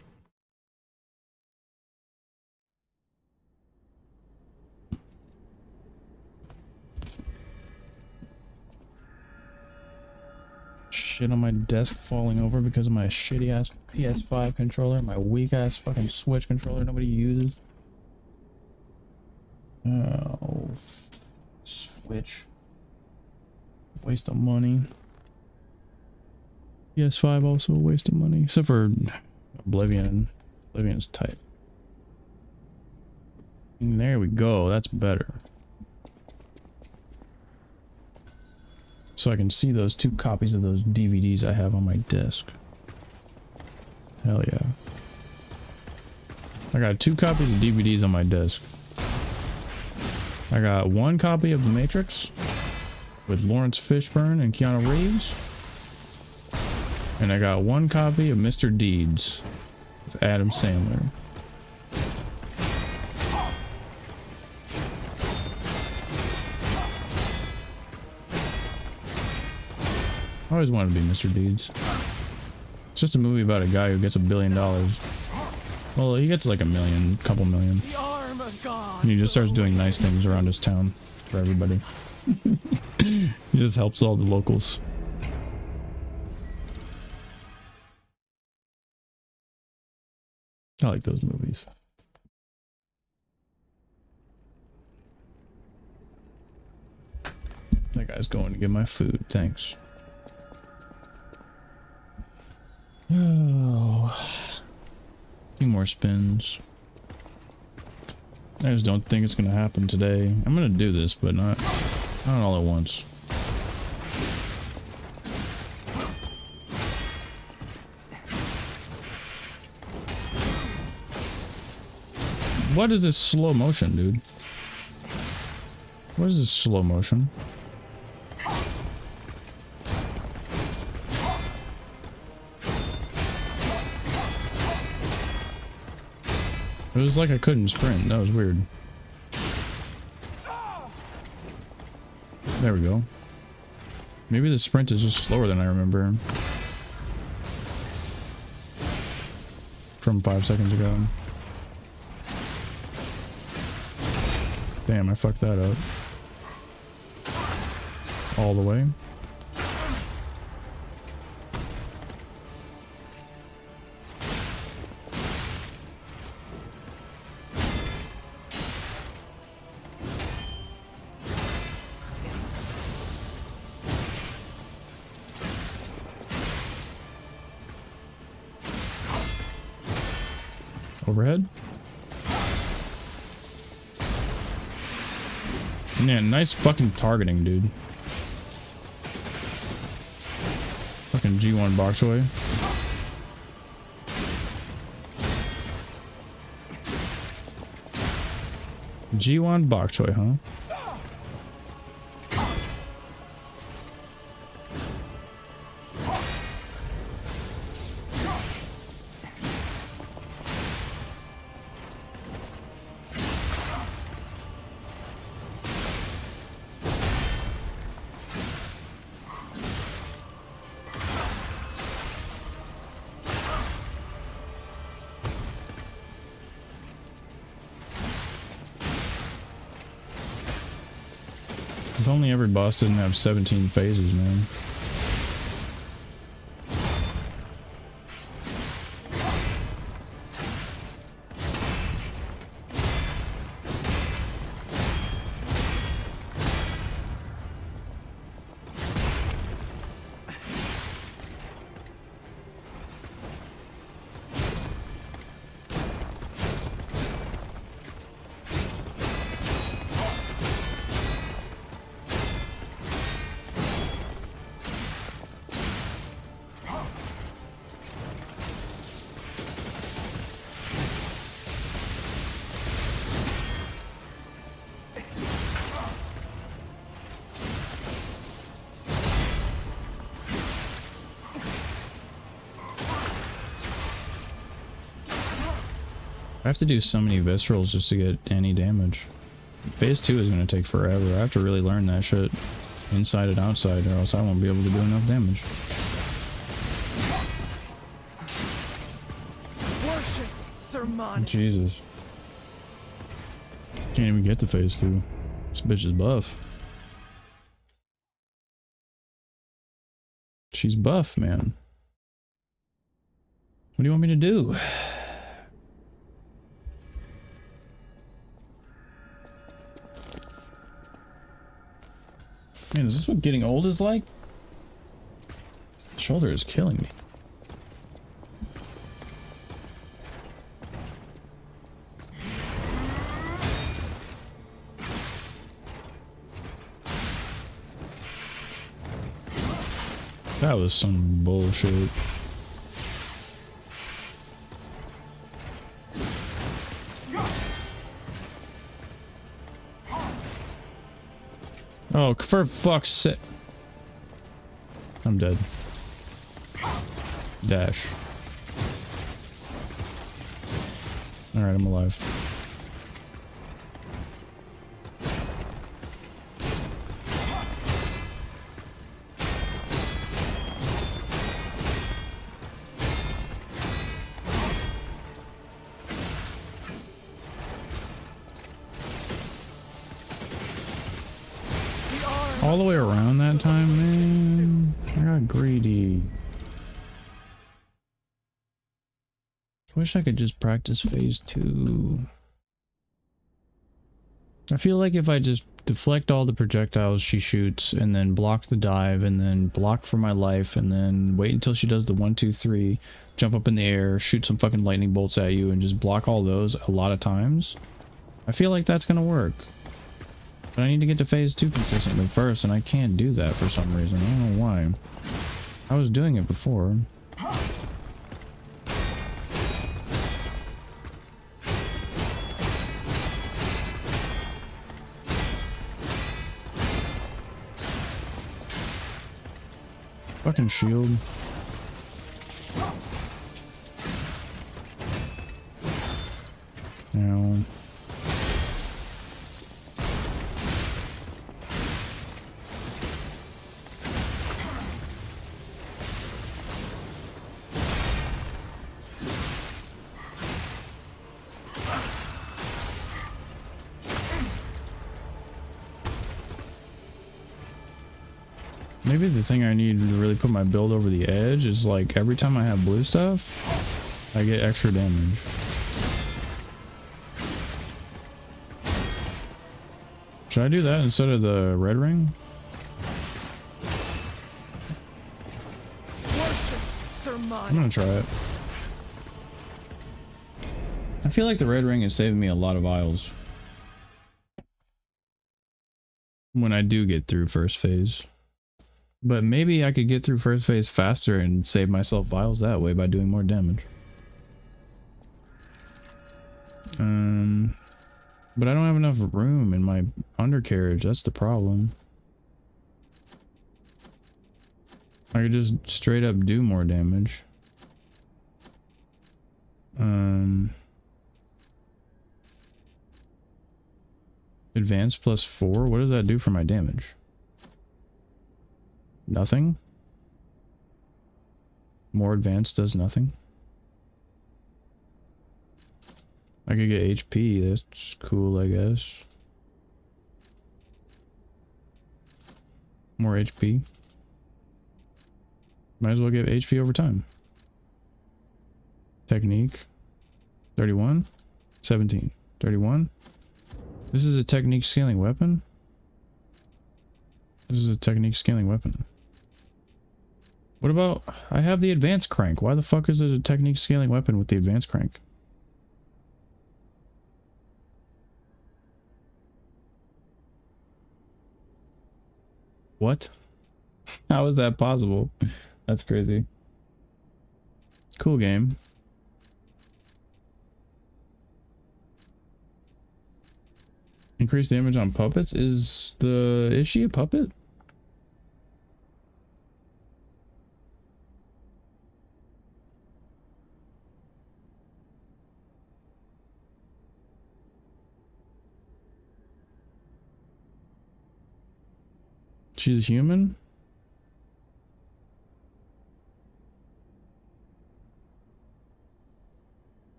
Shit on my desk falling over because of my shitty ass PS5 controller, my weak ass fucking Switch controller nobody uses. Oh, Switch. Waste of money. PS5 also a waste of money, except for Oblivion. Oblivion's tight. And there we go. That's better. So I can see those 2 copies of those DVDs I have on my desk. Hell yeah. I got 2 copies of DVDs on my desk. I got 1 copy of The Matrix. with Lawrence Fishburne and Keanu Reeves. And I got one copy of Mr. Deeds with Adam Sandler. I always wanted to be Mr. Deeds. It's just a movie about a guy who gets $1 billion. Well, he gets like a million, couple million. And he just starts doing nice things around his town for everybody. He just helps all the locals. I like those movies. That guy's going to get my food, thanks. Oh, a few more spins. I just don't think it's gonna happen today. I'm gonna do this, but not all at once. What is this slow motion, dude? What is this slow motion? It was like I couldn't sprint. That was weird. There we go. Maybe the sprint is just slower than I remember. From 5 seconds ago. Damn, I fucked that up. All the way. Overhead. Man, nice fucking targeting, dude. Fucking G1 bok choy. G1 bok choy, huh? If only every boss didn't have 17 phases, man. I have to do so many viscerals just to get any damage. Phase 2 is going to take forever. I have to really learn that shit inside and outside, or else I won't be able to do enough damage. Worship, sermon. Jesus. Can't even get to phase 2. This bitch is buff. She's buff, man. What do you want me to do? Man, is this what getting old is like? The shoulder is killing me. That was some bullshit. Oh, for fuck's sake. I'm dead. Dash. Alright, I'm alive. All the way around that time, man. I got greedy. Wish I could just practice phase 2. I feel like if I just deflect all the projectiles she shoots and then block the dive and then block for my life and then wait until she does the 1, 2, 3, jump up in the air, shoot some fucking lightning bolts at you and just block all those a lot of times, I feel like that's gonna work. But I need to get to phase 2 consistently first, and I can't do that for some reason. I don't know why. I was doing it before. Fucking shield. Now. Maybe the thing I need to really put my build over the edge is like every time I have blue stuff, I get extra damage. Should I do that instead of the red ring? I'm gonna try it. I feel like the red ring is saving me a lot of vials when I do get through first phase. But maybe I could get through first phase faster and save myself vials that way by doing more damage. But I don't have enough room in my undercarriage, that's the problem. I could just straight up do more damage. Advance plus 4? What does that do for my damage? Nothing? More advanced does nothing? I could get HP, that's cool, I guess. More HP. Might as well get HP over time. Technique. 31. 17. 31. This is a technique scaling weapon? This is a technique scaling weapon. What about... I have the advanced crank. Why the fuck is it a technique scaling weapon with the advanced crank? What? How is that possible? That's crazy. Cool game. Increase damage on puppets? Is she a puppet? She's a human?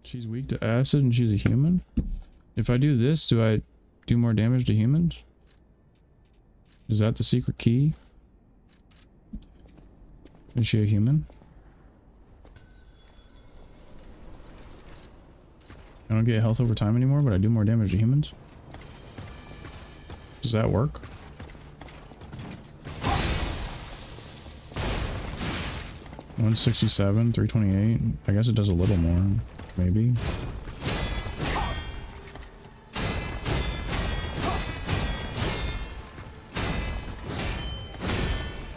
She's weak to acid and she's a human? If I do this, do I do more damage to humans? Is that the secret key? Is she a human? I don't get health over time anymore, but I do more damage to humans? Does that work? $167, $328. I guess it does a little more, maybe.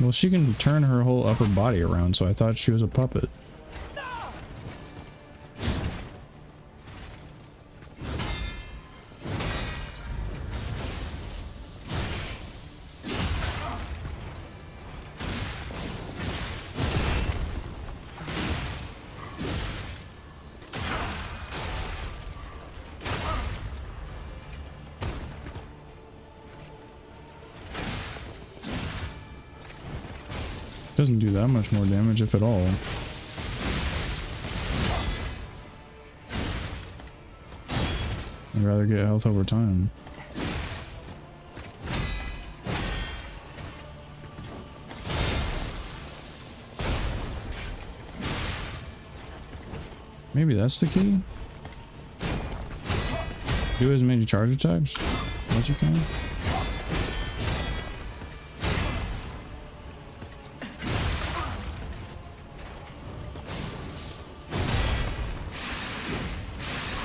Well, she can turn her whole upper body around, so I thought she was a puppet. Doesn't do that much more damage, if at all. I'd rather get health over time. Maybe that's the key? Do as many charge attacks as you can.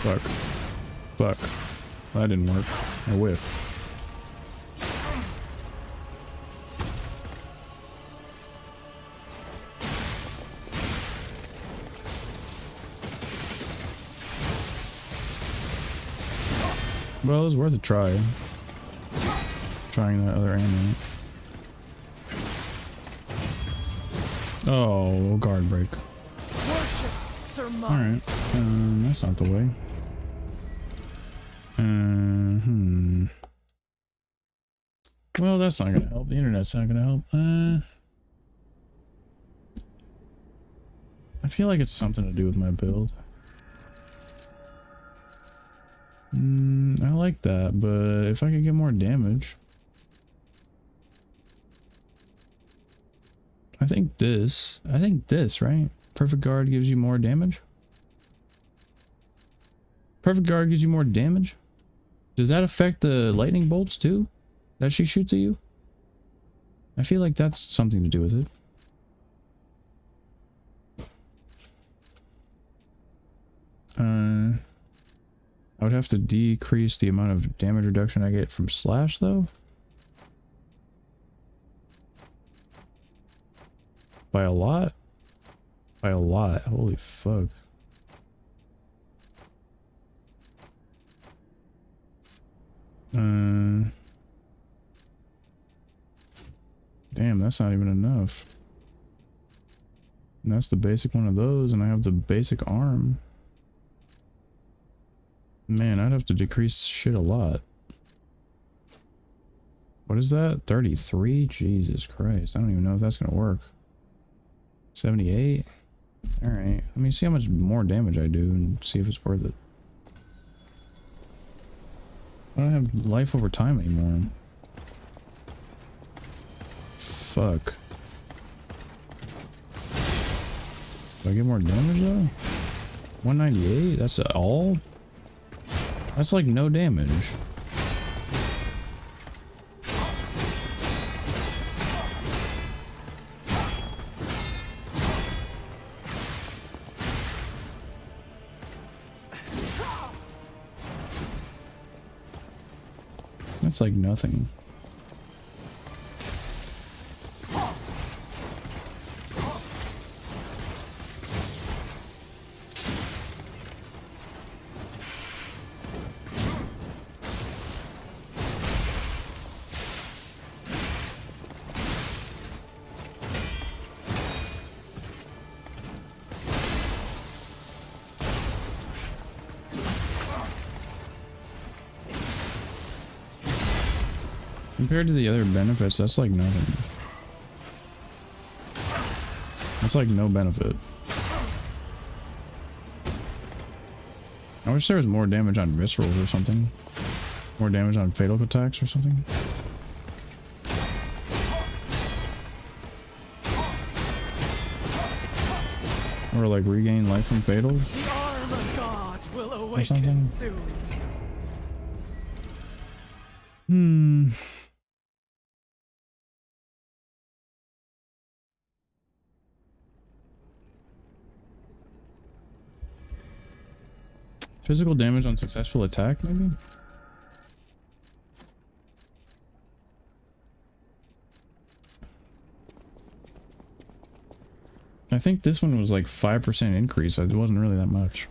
Fuck. Fuck. That didn't work. I whiffed. Well, it was worth a try. Trying that other ammo. Oh, guard break. Alright. That's not the way. Well, that's not gonna help. The internet's not gonna help. I feel like it's something to do with my build. I like that, but if I could get more damage. I think this, right? Perfect guard gives you more damage. Perfect guard gives you more damage. Does that affect the lightning bolts too? That she shoots at you? I feel like that's something to do with it. I would have to decrease the amount of damage reduction I get from slash though. By a lot? By a lot. Holy fuck. Damn, that's not even enough. And that's the basic one of those, and I have the basic arm. Man, I'd have to decrease shit a lot. What is that? 33? Jesus Christ. I don't even know if that's gonna work. 78? Alright. Let me see how much more damage I do and see if it's worth it. I don't have life over time anymore. Fuck. Do I get more damage though? 198? That's all? That's like no damage. That's like nothing. Compared to the other benefits, that's like nothing. That's like no benefit. I wish there was more damage on viscerals or something. More damage on fatal attacks or something. Or like regain life from fatals. The arm of God will Or something. awaken soon. Hmm. Physical damage on successful attack, maybe? I think this one was like 5% increase. It wasn't really that much.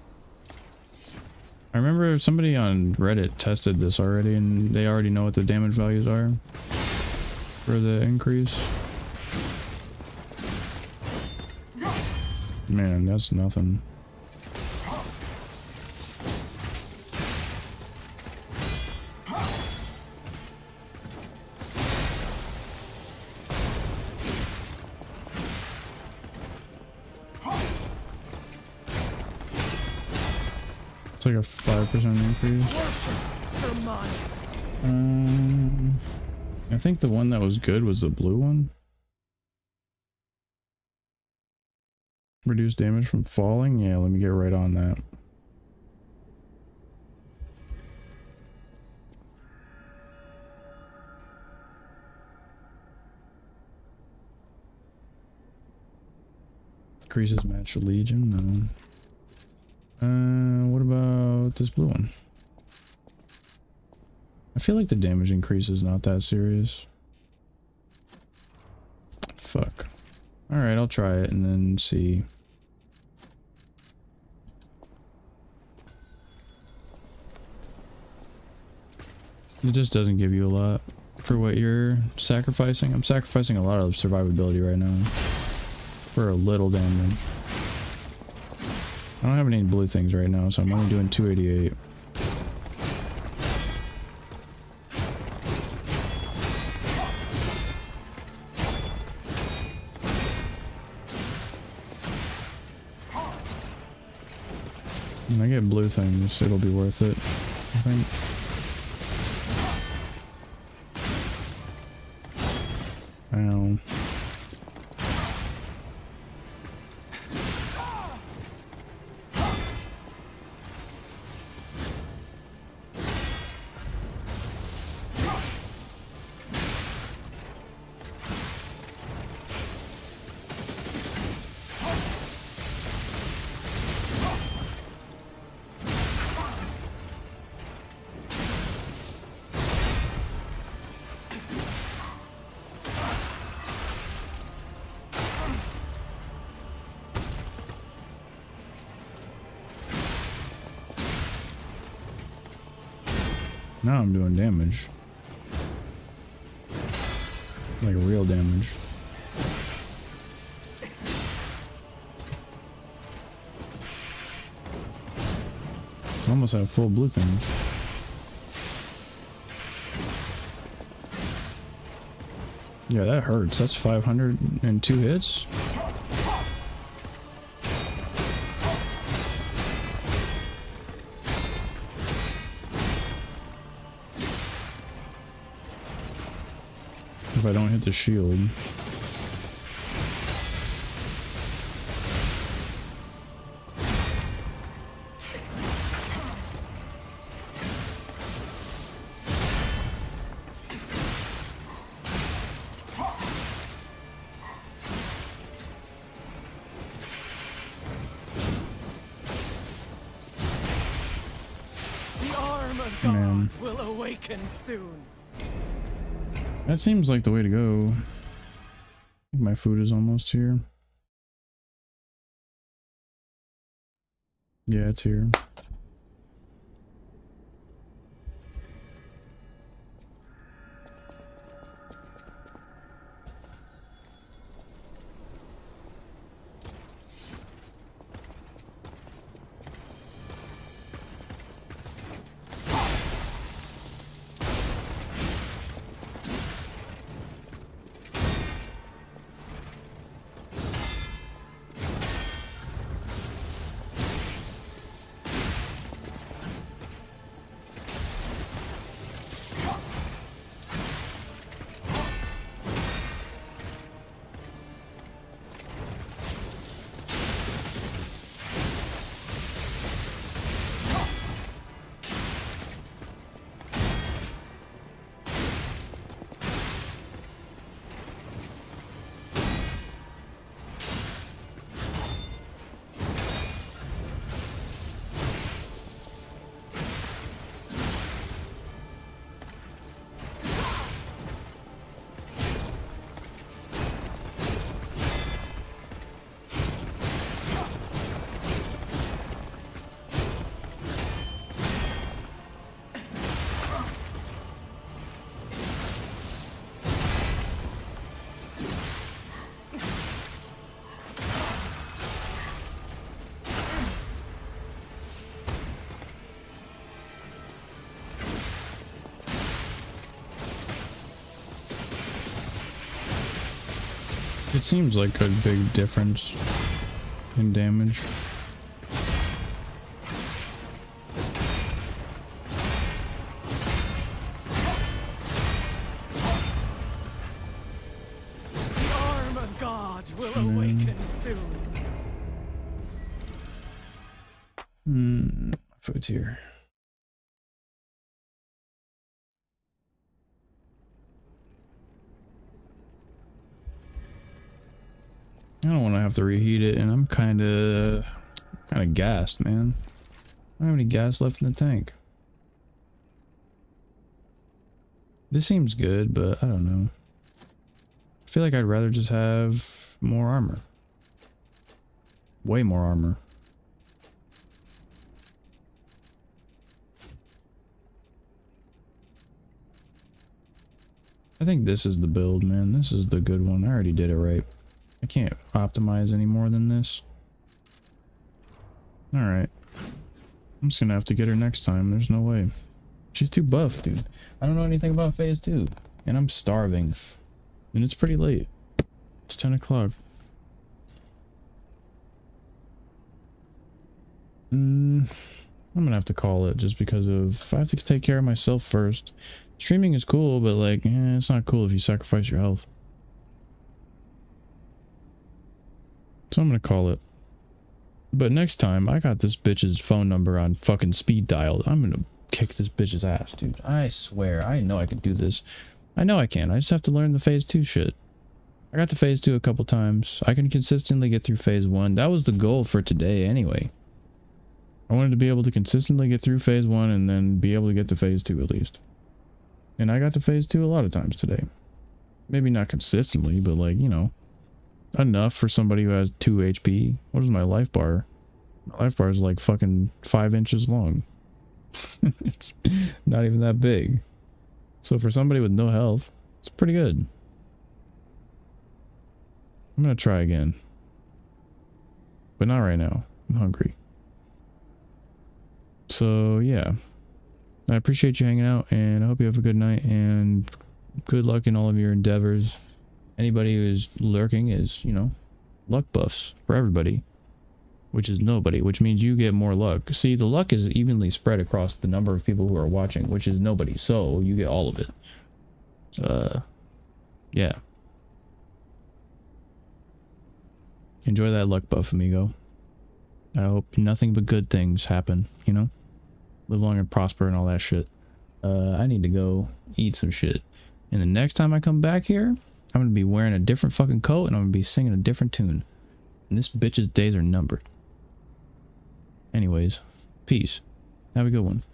I remember somebody on Reddit tested this already and they already know what the damage values are for the increase. Man, that's nothing. It's like a 5% increase. I think the one that was good was the blue one. Reduce damage from falling? Yeah, let me get right on that. Increases match legion? No. What about this blue one? I feel like the damage increase is not that serious. Fuck. Alright, I'll try it and then see. It just doesn't give you a lot for what you're sacrificing. I'm sacrificing a lot of survivability right now for a little damage. I don't have any blue things right now, so I'm only doing 288. When I get blue things, it'll be worth it, I think. I know. Now I'm doing damage. Like real damage. I almost have full blue things. Yeah, that hurts. That's 502 hits. If I don't hit the shield. The arm of Man. God will awaken soon. That seems like the way to go. I think my food is almost here. Yeah, it's here. It seems like a big difference in damage. Food's here. I don't want to have to reheat it, and I'm kind of gassed, man. I don't have any gas left in the tank. This seems good, but I don't know. I feel like I'd rather just have more armor. Way more armor. I think this is the build, man. This is the good one. I already did it right. I can't optimize any more than this. Alright. I'm just gonna have to get her next time. There's no way. She's too buff, dude. I don't know anything about phase 2. And I'm starving. And it's pretty late. It's 10 o'clock. I'm gonna have to call it just because of... I have to take care of myself first. Streaming is cool, but like, it's not cool if you sacrifice your health. So I'm gonna call it. But next time, I got this bitch's phone number on fucking speed dial. I'm gonna kick this bitch's ass, dude. I swear, I know I can do this. I know I can. I just have to learn the phase 2 shit. I got to phase 2 a couple times. I can consistently get through phase 1. That was the goal for today anyway. I wanted to be able to consistently get through phase 1 and then be able to get to phase 2 at least. And I got to phase 2 a lot of times today. Maybe not consistently, but like, you know, enough for somebody who has 2 HP. What is my life bar? My life bar is like fucking 5 inches long. It's not even that big. So for somebody with no health, it's pretty good. I'm gonna try again. But not right now. I'm hungry. So yeah. I appreciate you hanging out, and I hope you have a good night, and good luck in all of your endeavors. Anybody who is lurking is, you know, luck buffs for everybody. Which is nobody, which means you get more luck. See, the luck is evenly spread across the number of people who are watching, which is nobody, so you get all of it. Yeah. Enjoy that luck buff, amigo. I hope nothing but good things happen, you know? Live long and prosper and all that shit. I need to go eat some shit. And the next time I come back here, I'm gonna be wearing a different fucking coat and I'm gonna be singing a different tune. And this bitch's days are numbered. Anyways, peace. Have a good one.